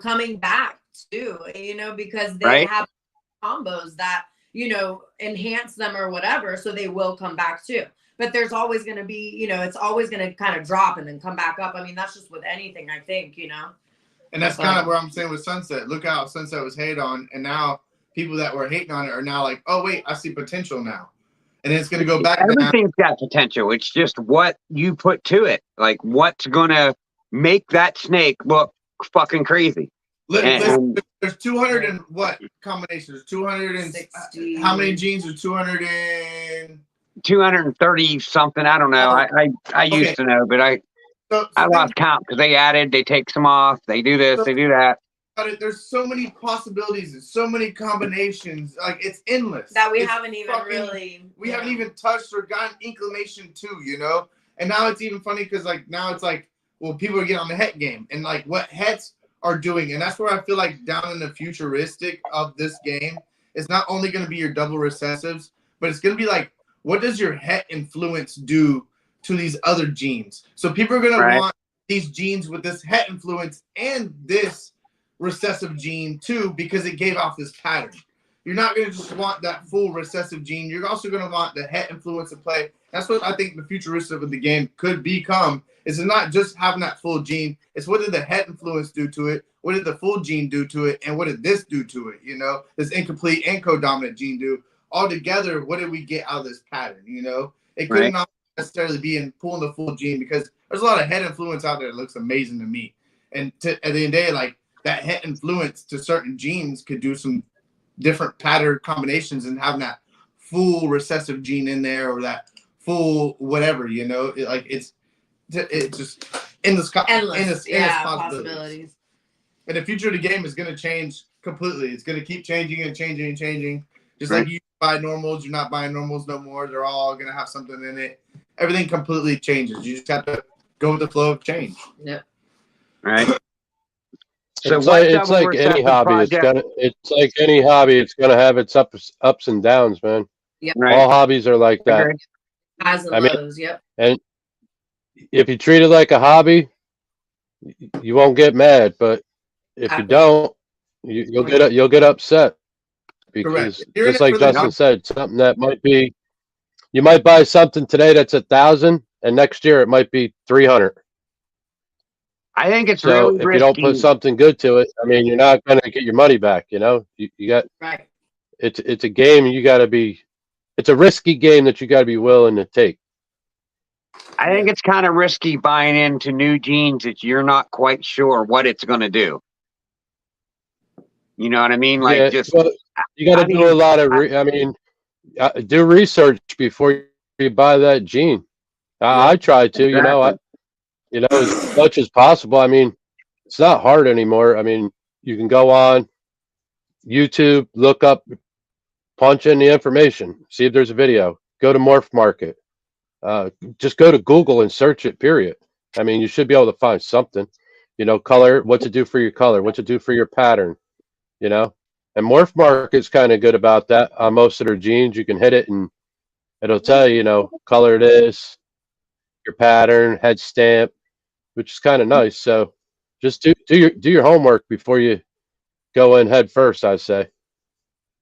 coming back too, because they have combos that, enhance them or whatever. So they will come back too. But there's always going to be, it's always going to kind of drop and then come back up. I mean, that's just with anything, I think, And that's kind of where I'm saying with Sunset. Look how Sunset was hated on. And now people that were hating on it are now like, oh, wait, I see potential now. And it's going to go back. Everything's got potential. It's just what you put to it. Like what's going to make that snake look fucking crazy. There's 200 and what combinations? 260. How many genes are 200 and 230 something? I don't know. I used to know, but I lost count because they take some off. They do this, they do that. There's so many possibilities and so many combinations. Like it's endless. That we haven't even we haven't even touched or gotten inclination to, And now it's even funny because now it's well, people are getting on the het game and what hets are doing. And that's where I feel like down in the futuristic of this game, it's not only going to be your double recessives, but it's going to be what does your het influence do to these other genes? So people are going to want these genes with this het influence and this recessive gene too, because it gave off this pattern. You're not going to just want that full recessive gene. You're also going to want the het influence to play. That's what I think the futuristic of the game could become. It's not just having that full gene. It's what did the het influence do to it? What did the full gene do to it? And what did this do to it? This incomplete and codominant gene do? All together, what did we get out of this pattern? It could not necessarily be in pulling the full gene because there's a lot of het influence out there that looks amazing to me. And at the end of the day, that het influence to certain genes could do some different pattern combinations and having that full recessive gene in there or that full whatever, it's just endless possibilities. And the future of the game is going to change completely. It's going to keep changing and changing and changing. Just like you buy normals, you're not buying normals no more. They're all gonna have something in it. Everything completely changes. You just have to go with the flow of change. Yep. Right. So it's like any hobby. It's like any hobby. It's gonna have its ups and downs, man. Yep. Right. All hobbies are like that. Highs and lows. Yep. And if you treat it like a hobby, you won't get mad. But if you don't, you'll get upset because just like Justin said, something that might be, you might buy something today that's 1,000, and next year it might be 300. I think it's so really if risky. You don't put something good to it, I mean, you're not going to get your money back. You know, you got right. It's a game, and you got to be. It's a risky game that you got to be willing to take. I think it's kind of risky buying into new jeans that you're not quite sure what it's going to do. You know what I mean? Like, well, you got to do a lot of. Do research before you buy that jean. I try to. Exactly. As much as possible. I mean, it's not hard anymore. I mean, you can go on YouTube, look up, punch in the information, see if there's a video. Go to Morph Market. Just go to Google and search it, period. I mean, you should be able to find something. Color, what to do for your color, what to do for your pattern, And Morph Market's kind of good about that. On most of their jeans, you can hit it and it'll tell you, color this, your pattern, head stamp, which is kind of nice. So just do your homework before you go in head first, I say.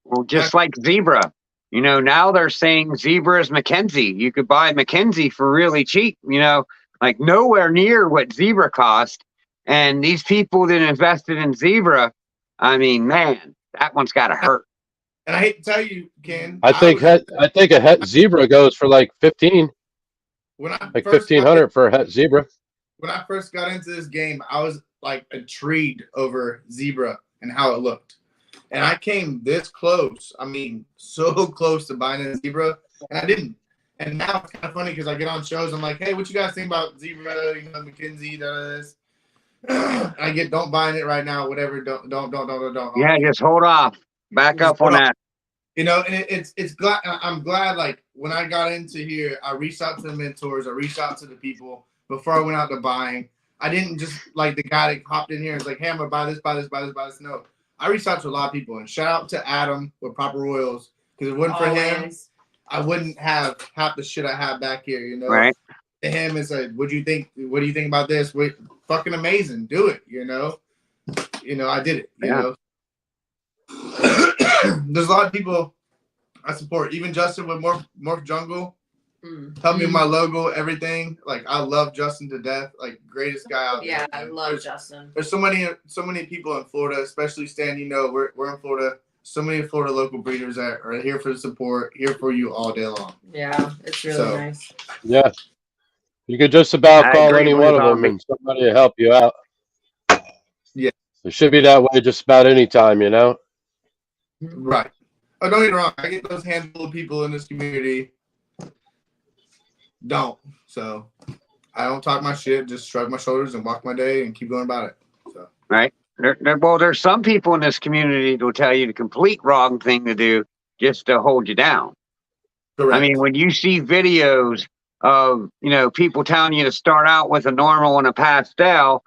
Well, just like zebra. Now they're saying zebra is Mackenzie. You could buy Mackenzie for really cheap, like nowhere near what zebra cost. And these people that invested in zebra, I mean, man, that one's got to hurt. And I hate to tell you, Ken. I think a het zebra goes for like 15. Like 1,500 for a het zebra. When I first got into this game, I was like intrigued over zebra and how it looked. And I came this close. I mean, so close to buying a zebra, and I didn't. And now it's kind of funny because I get on shows. I'm like, hey, what you guys think about zebra? Mackenzie does. I get, don't buy it right now. Whatever. Don't. Yeah, just hold off. Back up on that. And it's glad. I'm glad. Like when I got into here, I reached out to the mentors. I reached out to the people before I went out to buying. I didn't just like the guy that hopped in here and was like, hey, I'm gonna buy this, buy this, buy this, buy this. No. I reached out to a lot of people, and shout out to Adam with Proper Royals, because if it wasn't for him, I wouldn't have half the shit I have back here. Right. To him, it's like, what do you think about this? Fucking amazing, do it. I did it. There's a lot of people I support. Even Justin with Morph Jungle. Help me with my logo, everything. Like, I love Justin to death. Like, greatest guy out there. Yeah, I love Justin. There's so many people in Florida, especially Stan. We're in Florida. So many Florida local breeders that are here for the support, here for you all day long. Yeah, it's really nice. Yeah, you could just about call any one of them, and somebody will help you out. Yeah, it should be that way just about any time, Right. Oh, don't get me wrong. I get those handful of people in this community. So I don't talk my shit, just shrug my shoulders and walk my day and keep going about it. So right. There's some people in this community that will tell you the complete wrong thing to do just to hold you down. Correct. I mean, when you see videos of people telling you to start out with a normal and a pastel,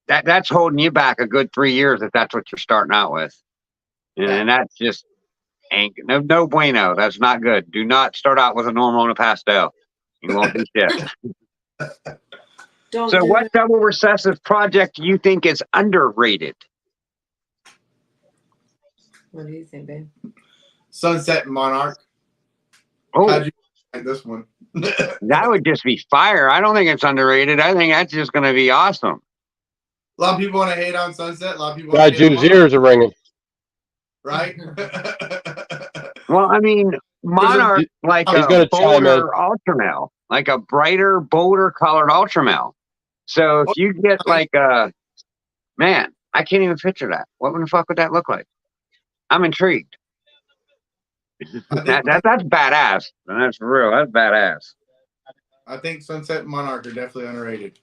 that's holding you back a good 3 years if that's what you're starting out with. And that's just ain't no bueno. That's not good. Do not start out with a normal and a pastel. You won't do shit. So what double recessive project do you think is underrated? What do you think, babe? Sunset Monarch. Oh, how'd you like this one? That would just be fire. I don't think it's underrated. I think that's just going to be awesome. A lot of people want to hate on Sunset. A lot of people want to hate on ears are ringing. Right? Well, I mean, Monarch like a bolder ultramel, like a brighter, bolder colored ultramel. So if you get like man, I can't even picture that. What the fuck would that look like? I'm intrigued. That's badass. That's for real. That's badass. I think Sunset and Monarch are definitely underrated.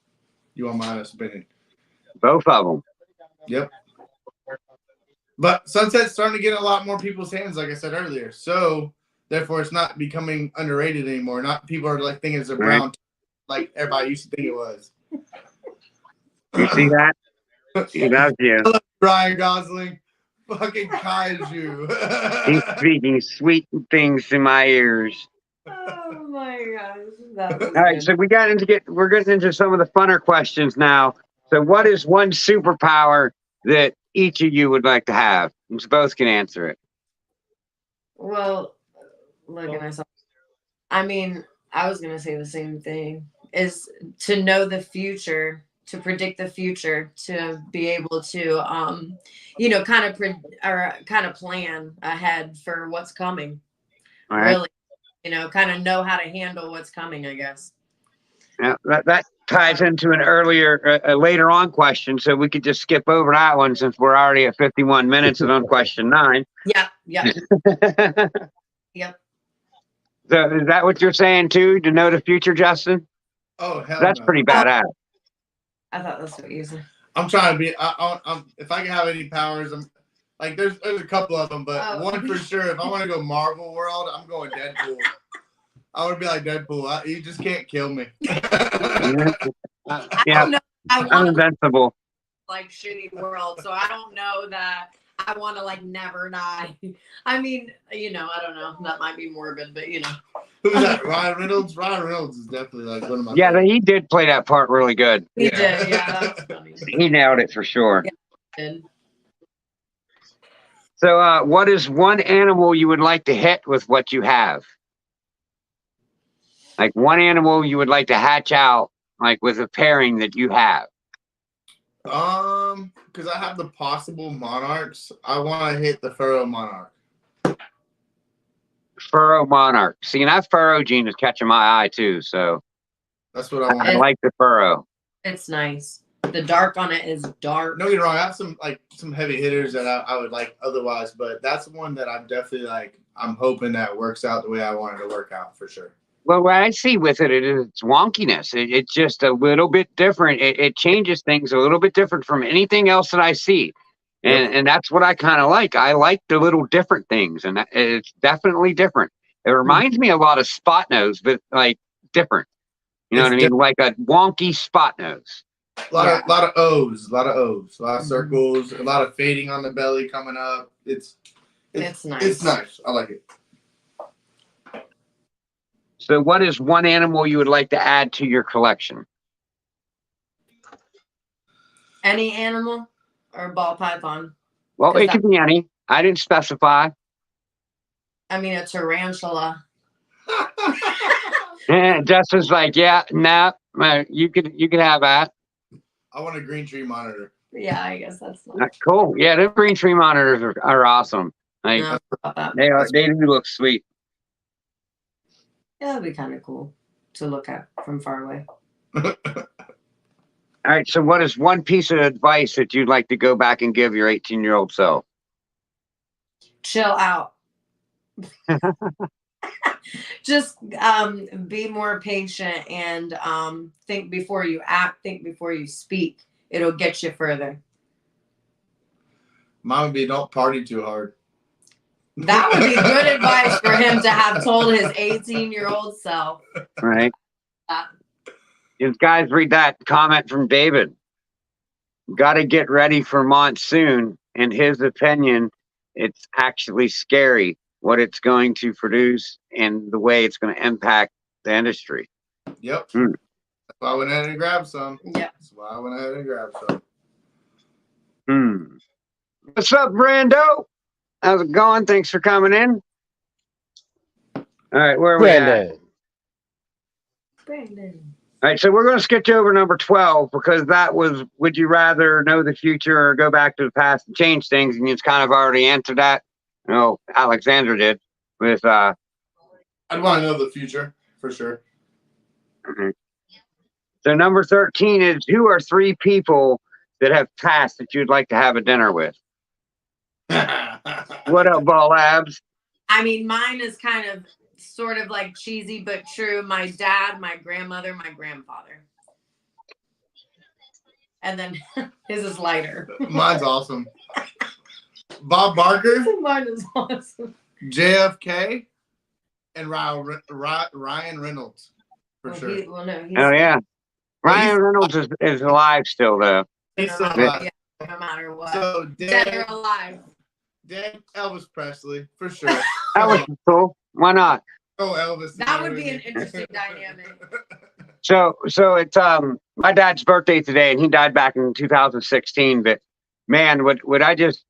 You want my honest opinion? Both of them. Yep. But Sunset's starting to get a lot more people's hands, like I said earlier. So therefore, it's not becoming underrated anymore. Not people are like thinking it's a brown, like everybody used to think it was. You see that? He loves you. I love Ryan Gosling, fucking kaiju. He's speaking sweet things in my ears. Oh my gosh. That was All right, good. so we're getting into some of the funner questions now. So what is one superpower that each of you would like to have? You both can answer it. Well, look at myself. I mean, I was gonna say the same thing. Is to know the future, to predict the future, to be able to, kind of plan ahead for what's coming. All right. Really, kind of know how to handle what's coming. I guess. Yeah, that ties into an earlier, later on question, so we could just skip over that one since we're already at 51 minutes and on question 9. Yep. Yep. So Yep. is that what you're saying too? To know the future, Justin? Oh hell, That's no. pretty badass. I thought that's what you said. I'm trying to be. I'm if I can have any powers, I'm like there's a couple of them, but one for sure. If I want to go Marvel world, I'm going Deadpool. I would be like Deadpool. You just can't kill me. I Yeah, don't know. I I'm want to invincible. like shitty world, so I don't know that I want to like never die. I mean, I don't know. That might be morbid, but Who's that? Ryan Reynolds. Ryan Reynolds is definitely like one of my. Yeah, favorites. he did play that part really good. he did. Yeah, that was funny. He nailed it for sure. Yeah. He did. So, what is one animal you would like to hit with what you have? Like one animal you would like to hatch out, like with a pairing that you have. Because I have the possible monarchs, I want to hit the furrow monarch. Furrow monarch. See, and that furrow gene is catching my eye too. So That's what I want. I like the furrow. It's nice. The dark on it is dark. Don't get me wrong. I have some heavy hitters that I would like otherwise, but that's one that I'm definitely like. I'm hoping that works out the way I want it to work out for sure. Well, what I see with it is its wonkiness. It's just a little bit different. It changes things a little bit different from anything else that I see. And that's what I kind of like. I like the little different things, and it's definitely different. It reminds me a lot of spot nose, but like different. You know what I mean? Like a wonky spot nose. A lot of O's, a lot of circles, a lot of fading on the belly coming up. It's nice. It's nice. I like it. So, what is one animal you would like to add to your collection? Any animal or ball python? Well, it could be any. I didn't specify. I mean, a tarantula. Justin's like, yeah, nah, you could have that. I want a green tree monitor. Yeah, I guess that's not cool. Yeah, the green tree monitors are awesome. Like, they do look sweet. Yeah, that'd be kind of cool to look at from far away. All right. So, what is one piece of advice that you'd like to go back and give your 18-year-old self? Chill out. Just be more patient and think before you act, think before you speak. It'll get you further. Mine would be don't party too hard. That would be good advice for him to have told his 18-year-old self. Right. If guys read that comment from David, got to get ready for monsoon. In his opinion, it's actually scary what it's going to produce and the way it's going to impact the industry. Yep. That's why I went ahead and grabbed some. Yep. That's why I went ahead and grabbed some. What's up, Brando? How's it going? Thanks for coming in. All right, where are we at? Brandon. All right, so we're going to skip over number 12 because that was, would you rather know the future or go back to the past and change things? And it's kind of already answered that. No, Alexander did with. I'd want to know the future for sure. So number 13 is, who are 3 people that have passed that you'd like to have a dinner with? What up, Ball Labs? I mean, mine is kind of sort of like cheesy but true. My dad, my grandmother, my grandfather. And then his is lighter. Mine's awesome. Bob Barker, Mine is awesome. JFK, and Ryan Reynolds for sure. Oh yeah, Ryan Reynolds is alive still though. He's still no, alive. yeah, no matter what. So Dead or alive. Elvis Presley for sure. That was cool. Why not? Oh, Elvis. That would be an interesting dynamic. So it's my dad's birthday today, and he died back in 2016. But man, would I just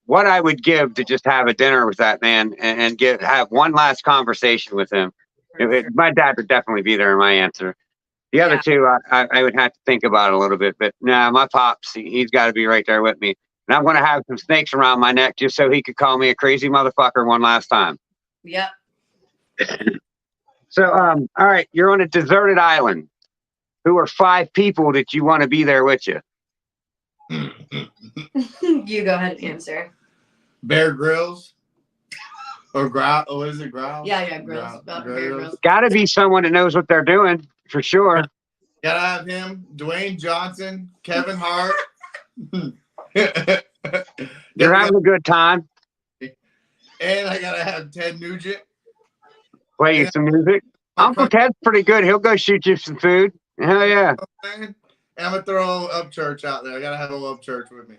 what I would give to just have a dinner with that man and have one last conversation with him. Sure. My dad would definitely be there in my answer. The other two, I would have to think about it a little bit. But nah, my pops, he's got to be right there with me. And I'm going to have some snakes around my neck just so he could call me a crazy motherfucker one last time. Yep. So, all right, you're on a deserted island. Who are 5 people that you want to be there with you? You go ahead and answer. Bear Grylls. Or Growl. Oh, is it Growl? Yeah, Grills. Bear Grylls. Got to be someone that knows what they're doing, for sure. Gotta have him. Dwayne Johnson. Kevin Hart. You're having a good time. And I gotta have Ted Nugent. Play you some music. Uncle Ted's pretty good. He'll go shoot you some food. Hell yeah. And I'm gonna throw Upchurch out there. I gotta have a Upchurch with me.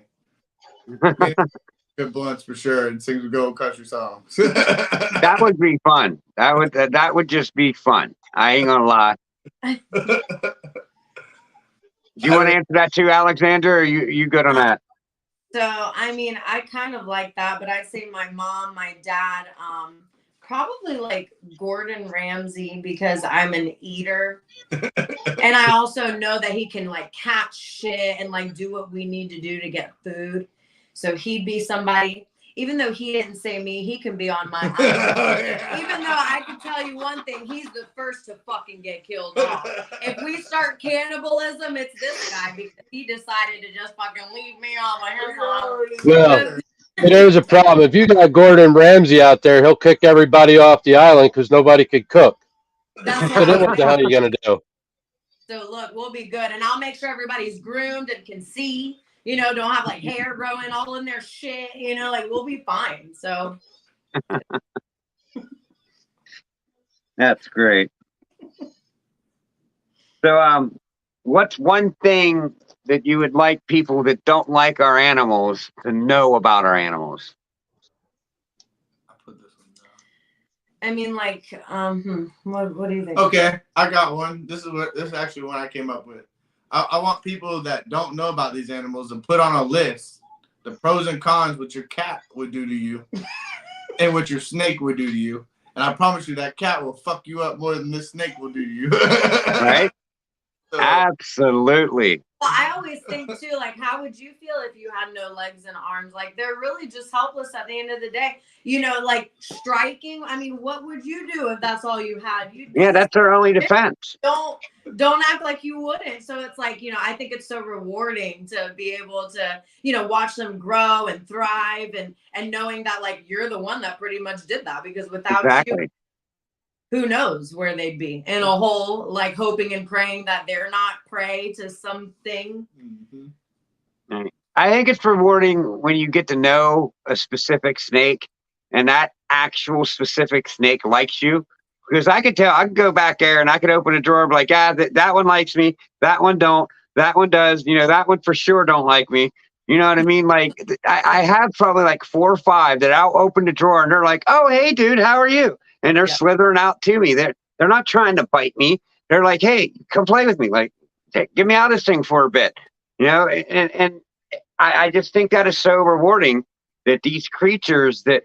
Good blunts for sure, and sing good old country songs. That would be fun. That would just be fun. I ain't gonna lie. Do you want to answer that too, Alexander? Or you good on that? So, I mean, I kind of like that, but I'd say my mom, my dad, probably like Gordon Ramsay because I'm an eater. And I also know that he can like catch shit and like do what we need to do to get food. So he'd be somebody, even though he didn't say me, he can be on my island. Even though I can tell you one thing, he's the first to fucking get killed off. If we start cannibalism, it's this guy because he decided to just fucking leave me on my hands. Well, there's a problem. If you got Gordon Ramsay out there, he'll kick everybody off the island because nobody could cook. So then what the hell are you going to do? So look, we'll be good. And I'll make sure everybody's groomed and can see. Don't have like hair growing all in their shit, like we'll be fine. So that's great. So what's one thing that you would like people that don't like our animals to know about our animals? I put this one down. I mean, like, what do you think? Okay, I got one. This is actually one I came up with. I want people that don't know about these animals to put on a list the pros and cons what your cat would do to you and what your snake would do to you. And I promise you that cat will fuck you up more than this snake will do to you. Right? So, absolutely. Well, I always think too, like, how would you feel if you had no legs and arms? Like, they're really just helpless at the end of the day. Like striking. I mean, what would you do if that's all you had? Yeah, that's their only defense. Don't act like you wouldn't. So it's like, I think it's so rewarding to be able to, watch them grow and thrive and knowing that like you're the one that pretty much did that because without you, who knows where they'd be in a hole, like hoping and praying that they're not prey to something. Mm-hmm. I think it's rewarding when you get to know a specific snake and that actual specific snake likes you. Because I could tell, I could go back there and I could open a drawer and be like, that one likes me. That one don't. That one does. That one for sure don't like me. You know what I mean? Like, I have probably like 4 or 5 that I'll open the drawer and they're like, oh, hey, dude, how are you? And they're slithering out to me. They're not trying to bite me. They're like, hey, come play with me. Like, get me out of this thing for a bit. And I just think that is so rewarding that these creatures that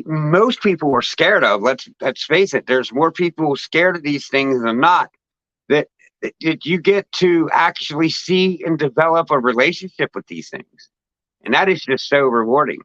most people are scared of. Let's face it. There's more people scared of these things than not. That you get to actually see and develop a relationship with these things, and that is just so rewarding.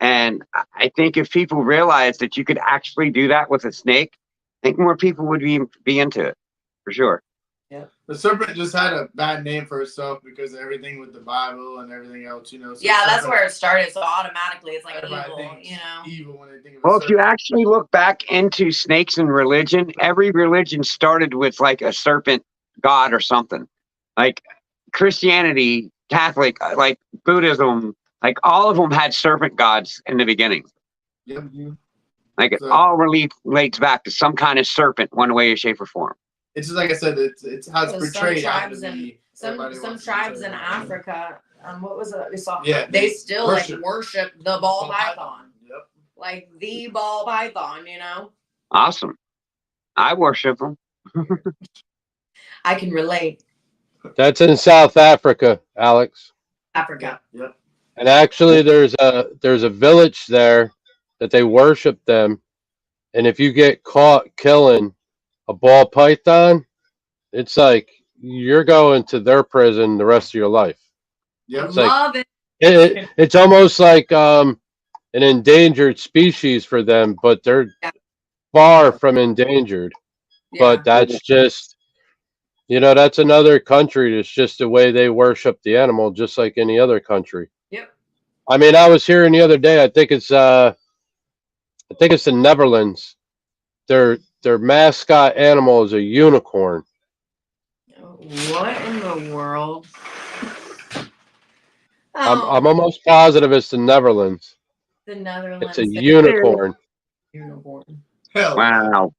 And I think if people realize that you could actually do that with a snake, I think more people would be into it for sure. Yeah, the serpent just had a bad name for itself because of everything with the Bible and everything else, So yeah, that's where it started. So automatically, it's like evil, Evil when they think of. Well, if you actually look back into snakes and religion, every religion started with like a serpent god or something. Like Christianity, Catholic, like Buddhism, Like all of them had serpent gods in the beginning. Yep. Like it So- all relates back to some kind of serpant, one way, shape, or form. It's just like I said, it's how it's Some portrayed out tribes to and be. some Everybody wants to tribes say in that. Africa. What was it that we saw? Yeah, they they still worship- worship the ball python, Yep. like the ball python. Awesome. I worship them. I can relate. That's in South Africa, Alex. Africa. Yep. And actually, there's a village there that they worship them. And if you get caught killing a ball python, it's like you're going to their prison the rest of your life. Yep. It's like- Love it. It's almost like an endangered species for them, but they're Yeah. far from endangered. Yeah. But that's just, that's another country. It's just the way they worship the animal, just like any other country. Yep. I mean, I was hearing the other day. I think it's the Netherlands. Their mascot animal is a unicorn. What in the world? I'm almost positive it's the Netherlands. The Netherlands. It's a unicorn. Unicorn. Hell. Wow.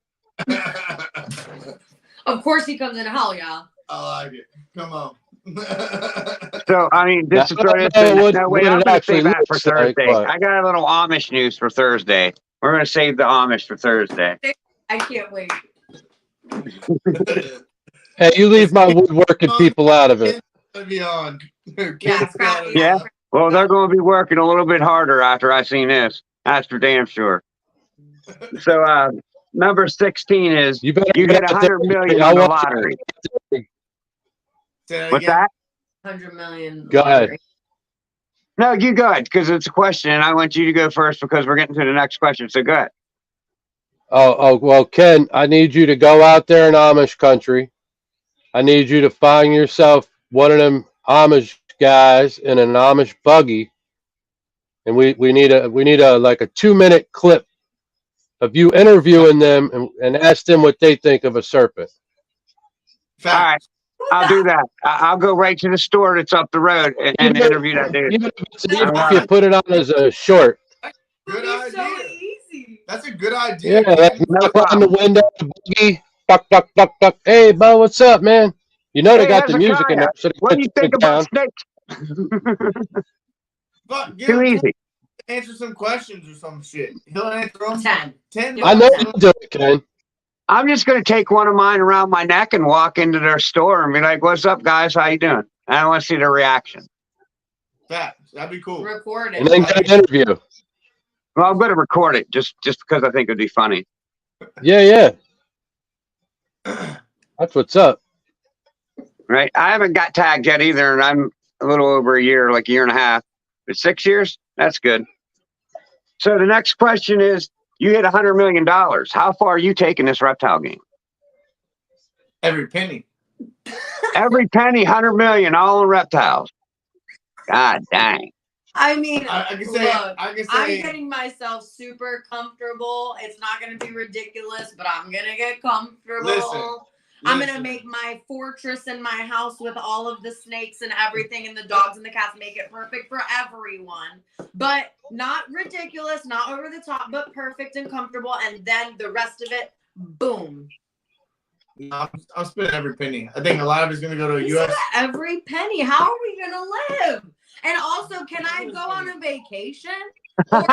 Of course he comes in hell, y'all. I like it. Come on. So, I mean, just to throw this I don't know in. No, wait, what I'm it going to actually save that for looks like, Thursday. but- I got a little Amish news for Thursday. We're going to save the Amish for Thursday. I can't wait. Hey, you leave my woodworking people out of it. Be on. Yeah, crap. Yeah. Well, they're going to be working a little bit harder after I seen this. That's for damn sure. So, number 16 is You better you get hit out there. 100 million I on the want lottery. Say that What's again? that? 100 million. Go ahead. lottery. No, you go ahead because it's a question, and I want you to go first because we're getting to the next question. So go ahead. Oh, well, Ken, I need you to go out there in Amish country. I need you to find yourself one of them Amish guys in an Amish buggy, and we need a like a 2-minute clip of you interviewing them and ask them what they think of a serpent. All right, Facts. I'll do that. I'll go right to the store that's up the road and interview that dude. Even if you put it on as a short. Good It'd be so idea. easy. That's a good idea. Yeah, like No knock on the problem. window, the buggy, duck, duck, duck, duck. Hey, Bo, what's up, man? You know they Hey, got the music in Hezekiah, there, so they what do you put think it down. about snakes? But give Too him easy. answer some questions or some shit. He'll answer them. 10. 10. I know you do it, Ken. I'm just going to take one of mine around my neck and walk into their store and be like, "What's up, guys? How you doing?" I want to see their reaction. Facts. That'd be cool. Record And it. then get an interview. Well, I'm going to record it just because I think it'd be funny. Yeah. That's what's up. Right? I haven't got tagged yet either, and I'm a little over a year, like a year and a half. But 6 years, that's good. So the next question is, you hit $100 million. How far are you taking this reptile game? Every penny. Every penny, 100 million, all in reptiles. God dang. I mean, I can say. look, I can I'm say. getting myself super comfortable. It's not going to be ridiculous, but I'm going to get comfortable. Listen, I'm going to make my fortress in my house with all of the snakes and everything and the dogs and the cats, make it perfect for everyone. But not ridiculous, not over the top, but perfect and comfortable. And then the rest of it, boom. I'm spending every penny. I think a lot of it's gonna go to a He U.S. said every penny. How are we going to live? And also, can I go on a vacation? Or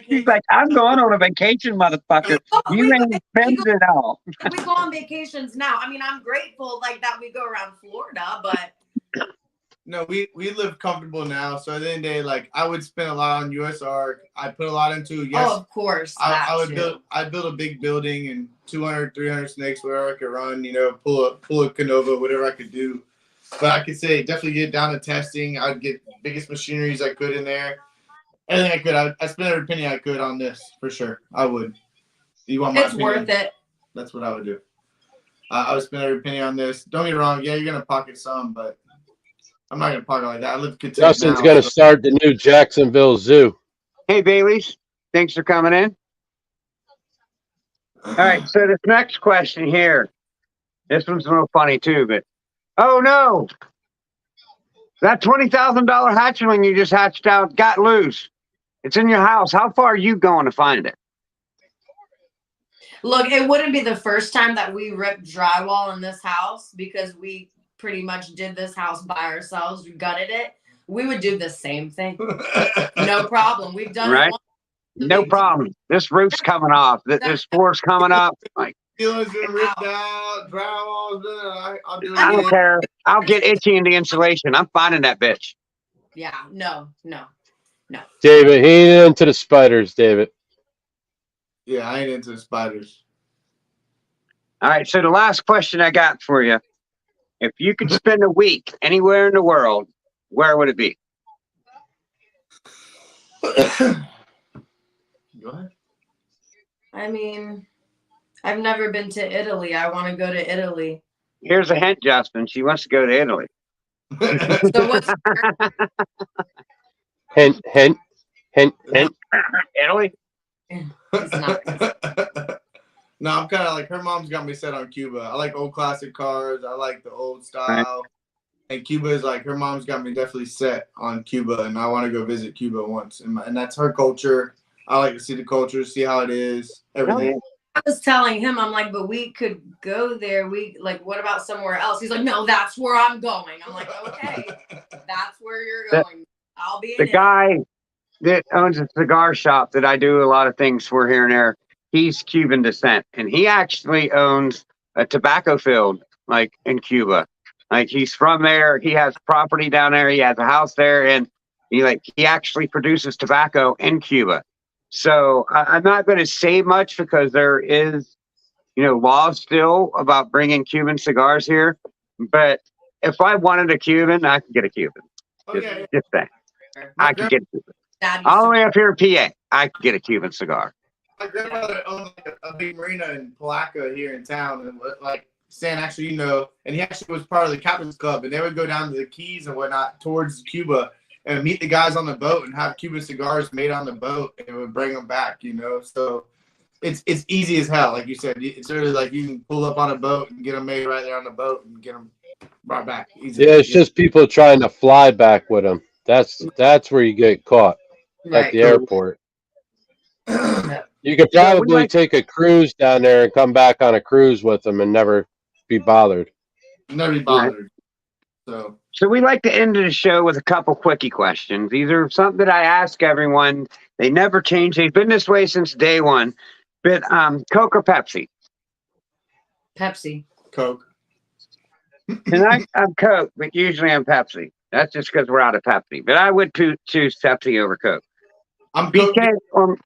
He's like, I'm going on a vacation, motherfucker. You ain't spending it all. we go on vacations now. I mean, I'm grateful like that we go around Florida, but No, we live comfortable now. So at the end of the day, like I would spend a lot on USR. I put a lot into yes. oh, of course. I would too. build a big building and 200, 300 snakes, whatever I could run, pull a Canova, whatever I could do. But I could say definitely get down to testing. I'd get biggest machineries I could in there. Anything I could. I spend every penny I could on this for sure. I would. You want my It's opinion? worth it. That's what I would do. I would spend every penny on this. Don't get me wrong. Yeah, you're gonna pocket some, but I'm not gonna pocket like that. I live content Justin's now, going to so- start the new Jacksonville Zoo. Hey, Baileys. Thanks for coming in. All right. So this next question here, this one's a little funny too, but oh no, That $20,000 hatchling you just hatched out got loose. It's in your house. How far are you going to find it? Look, it wouldn't be the first time that we ripped drywall in this house because we pretty much did this house by ourselves. We gutted it. We would do the same thing. No problem. We've done Right? it once. No problem. This roof's coming off. This floor's coming up. Like, Ceilings are ripped out, drywall's done. I'll do it I don't again. care. I'll get itchy in the insulation. I'm finding that bitch. Yeah, no. David, he ain't into the spiders, David. Yeah, I ain't into the spiders. All right. So the last question I got for you: if you could spend a week anywhere in the world, where would it be? Go ahead. I mean, I've never been to Italy. I want to go to Italy. Here's a hint, Justin. She wants to go to Italy. So what's Hint. Italy? it's not. No, I'm kind of like her mom's got me set on Cuba. I like old classic cars. I like the old style. Right. And Cuba is like her mom's got me definitely set on Cuba, and I want to go visit Cuba once. And that's her culture. I like to see the culture, see how it is, everything. I was telling him, I'm like, but we could go there. We like, what about somewhere else? He's like, no, that's where I'm going. I'm like, okay, that's where you're going. I'll be in The it. guy that owns a cigar shop that I do a lot of things for here and there, he's Cuban descent, and he actually owns a tobacco field like in Cuba. Like he's from there. He has property down there. He has a house there, and he actually produces tobacco in Cuba. So I'm not going to say much because there is, laws still about bringing Cuban cigars here. But if I wanted a Cuban, I could get a Cuban. Okay. Just saying. I could get a Cuban. Dad used All the to- way up here in PA, I could get a Cuban cigar. My grandfather owned a big marina in Palaca here in town, and like Stan actually, and he actually was part of the Captain's Club, and they would go down to the Keys and whatnot towards Cuba and meet the guys on the boat and have Cuban cigars made on the boat, and would bring them back, So it's easy as hell, like you said. It's really like you can pull up on a boat and get them made right there on the boat and get them brought back. Easy. Yeah, it's just people trying to fly back with them. That's where you get caught at Right. the airport. Yeah. You could probably take a cruise down there and come back on a cruise with them and never be bothered. Never be bothered. So we like to end the show with a couple quickie questions. These are something that I ask everyone. They never change. They've been this way since day one. But Coke or Pepsi? Pepsi. Coke. Tonight I'm Coke, but usually I'm Pepsi. That's just because we're out of Pepsi. But I would choose Pepsi over Coke. I'm Coke BK or at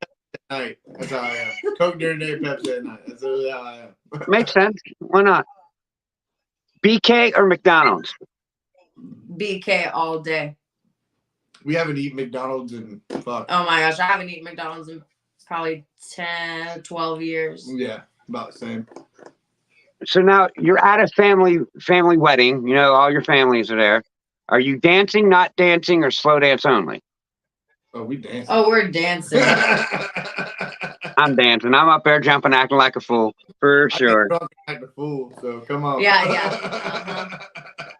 night. That's how I am. Coke during the day, Pepsi at night. That's really how I am. makes sense. Why not? BK or McDonald's? BK all day. We haven't eaten McDonald's in fuck. Oh my gosh, I haven't eaten McDonald's in probably 10, 12 years. Yeah, about the same. So now you're at a family wedding. All your families are there. Are you dancing, not dancing, or slow dance only? Oh, we dancing. Oh, we're dancing. I'm dancing. I'm up there jumping, acting like a fool for sure. I get drunk and act a fool, so come on. Yeah. Uh-huh.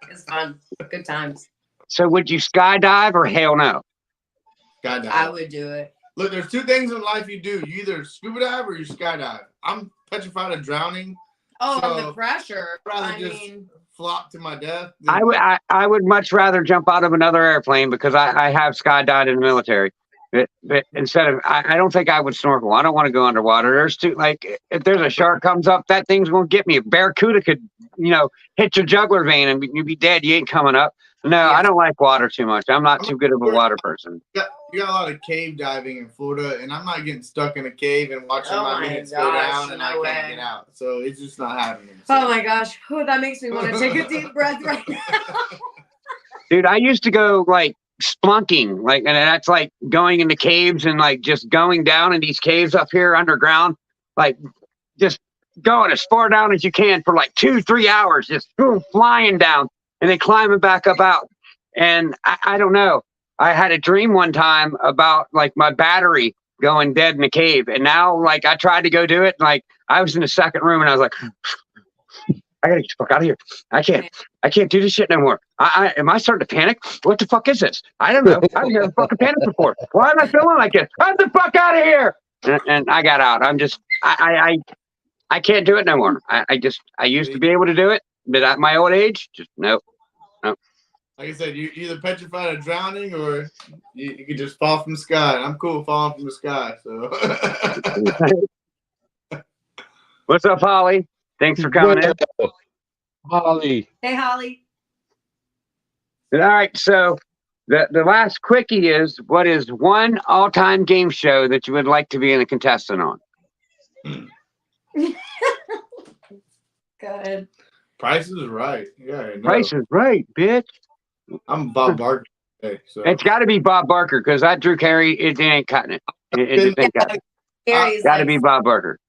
It's fun. Good times. So would you skydive or hell no? Skydive. I would do it. Look, there's two things in life you do. You either scuba dive or you skydive. I'm petrified of drowning. Oh, So, the pressure. rather I just mean, flop to my death. I would much rather jump out of another airplane because I have skydived in the military. But instead of, I don't think I would snorkel. I don't want to go underwater. There's if there's a shark comes up, that thing's going to get me. A barracuda could, hit your jugular vein and you'd be dead. You ain't coming up. No, Yeah. I don't like water too much. I'm not too good of a water person. You got a lot of cave diving in Florida, and I'm not getting stuck in a cave and watching Oh my my minutes go gosh, down and no I can't way. get out. So it's just not happening. oh my gosh. Oh, that makes me want to take a deep breath right now. Dude, I used to go splunking, and that's like going into caves and just going down in these caves up here underground, just going as far down as you can for 2-3 hours, just boom, flying down and then climbing back up out. And I don't know. I had a dream one time about my battery going dead in the cave. And now I tried to go do it. And, I was in the second room and I was like, I gotta get the fuck out of here. I can't do this shit no more. Am I starting to panic? What the fuck is this? I don't know. I've never fucking panicked before. Why am I feeling like this? Get the fuck out of here! And I got out. I'm just, I can't do it no more. I used to be able to do it, but at my old age, just nope. Like I said, you either petrified of drowning or you could just fall from the sky. I'm cool with falling from the sky. So, What's up, Holly? Thanks for coming in. Holly. Hey, Holly. All right, so the last quickie is, what is one all-time game show that you would like to be in a contestant on? Good. Price is Right. Yeah, Price is Right, bitch. I'm Bob Barker. Okay, so. It's got to be Bob Barker because that Drew Carey, it ain't cutting it. It just ain't cutting it. Gary's Got to be Bob Barker.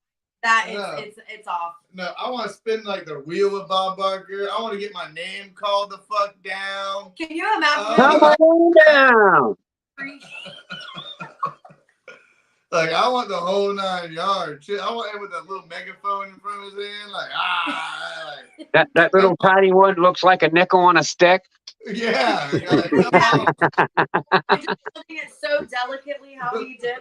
That is, it's off. No, I want to spin like the wheel with Bob Barker. I want to get my name called the fuck down. Can you imagine? Come on down. Like, I want the whole 9 yards. Shit, I want him with that little megaphone in front of his hand. Like, like, that little tiny one looks like a nickel on a stick. Yeah. Like, come on. Just holding it so delicately how he did.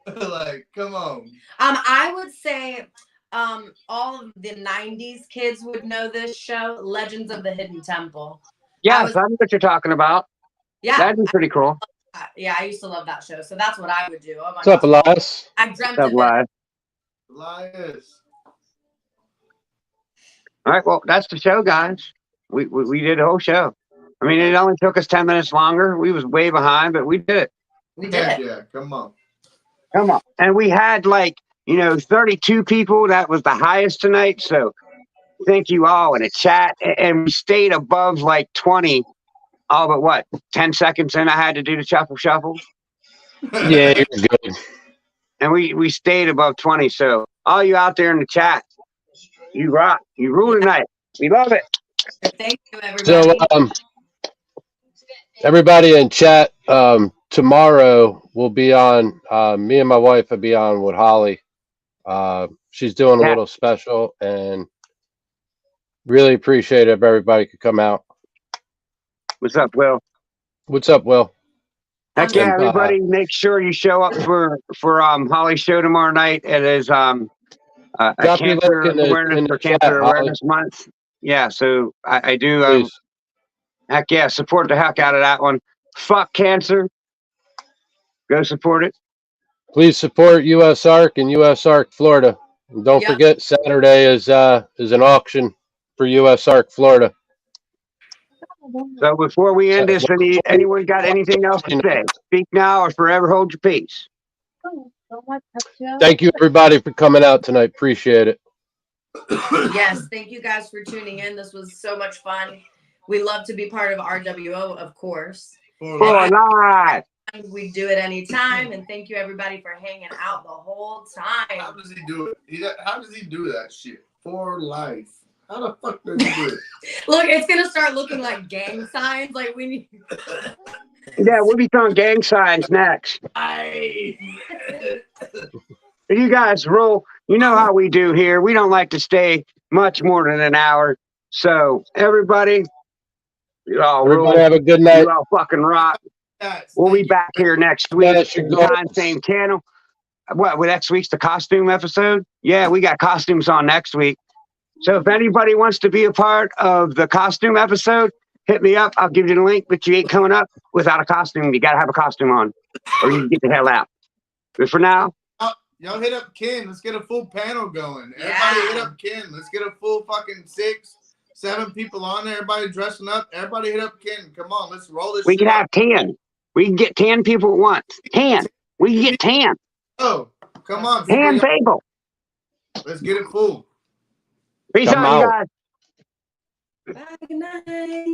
Like, come on. I would say all of the 90s kids would know this show, Legends of the Hidden Temple. Yes, I know what you're talking about. Yeah. That'd be pretty cool. Yeah, I used to love that show. So that's what I would do. Oh my What's up, Elias? I dreamt What's up, of it. Elias. All right, well, that's the show, guys. We did the whole show. I mean, it only took us 10 minutes longer. We was way behind, but we did it. We did it. Yeah, come on. Come on. And we had 32 people. That was the highest tonight. So thank you all in the chat. And we stayed above 20. All but what? 10 seconds in, I had to do the shuffle. Yeah, you're good. And we stayed above 20. So all you out there in the chat, you rock. You rule tonight. We love it. Thank you, everybody. So, everybody in chat, tomorrow we'll be on, me and my wife will be on with Holly. She's doing a little special, and really appreciate it if everybody could come out. What's up, Will? What's up, Will? Heck yeah, everybody, make sure you show up for Holly's show tomorrow night. It is Cancer Awareness Month. Yeah, so I do. Heck yeah, support the heck out of that one. Fuck cancer. Go support it. Please support USARK and USARK Florida. And don't forget, Saturday is an auction for USARK Florida. So before we end this, anyone got anything else to say? Speak now or forever hold your peace. Thank you, everybody, for coming out tonight. Appreciate it. Yes, thank you guys for tuning in. This was so much fun. We love to be part of RWO, of course. For life. We do it anytime, and thank you everybody for hanging out the whole time. How does he do it? How does he do that shit? For life. How the fuck does he do it? Look, it's gonna start looking like gang signs. Like we need. Yeah, we'll be throwing gang signs next. You guys roll. You know how we do here. We don't like to stay much more than an hour. So everybody, you all roll. Have a good night. You all fucking rock. We'll be back here next week. Same channel. What? Next week's the costume episode? Yeah, we got costumes on next week. So if anybody wants to be a part of the costume episode, hit me up. I'll give you the link, but you ain't coming up without a costume. You got to have a costume on or you can get the hell out. But for now. Y'all hit up Ken. Let's get a full panel going. Everybody hit up Ken. Let's get a full fucking 6, 7 people on there. Everybody dressing up. Everybody hit up Ken. Come on. Let's roll this We can have 10. We can get 10 people at once. 10. We can get 10. Oh, come on. 10 people. Let's get it full. Peace out, you guys. Bye, good night.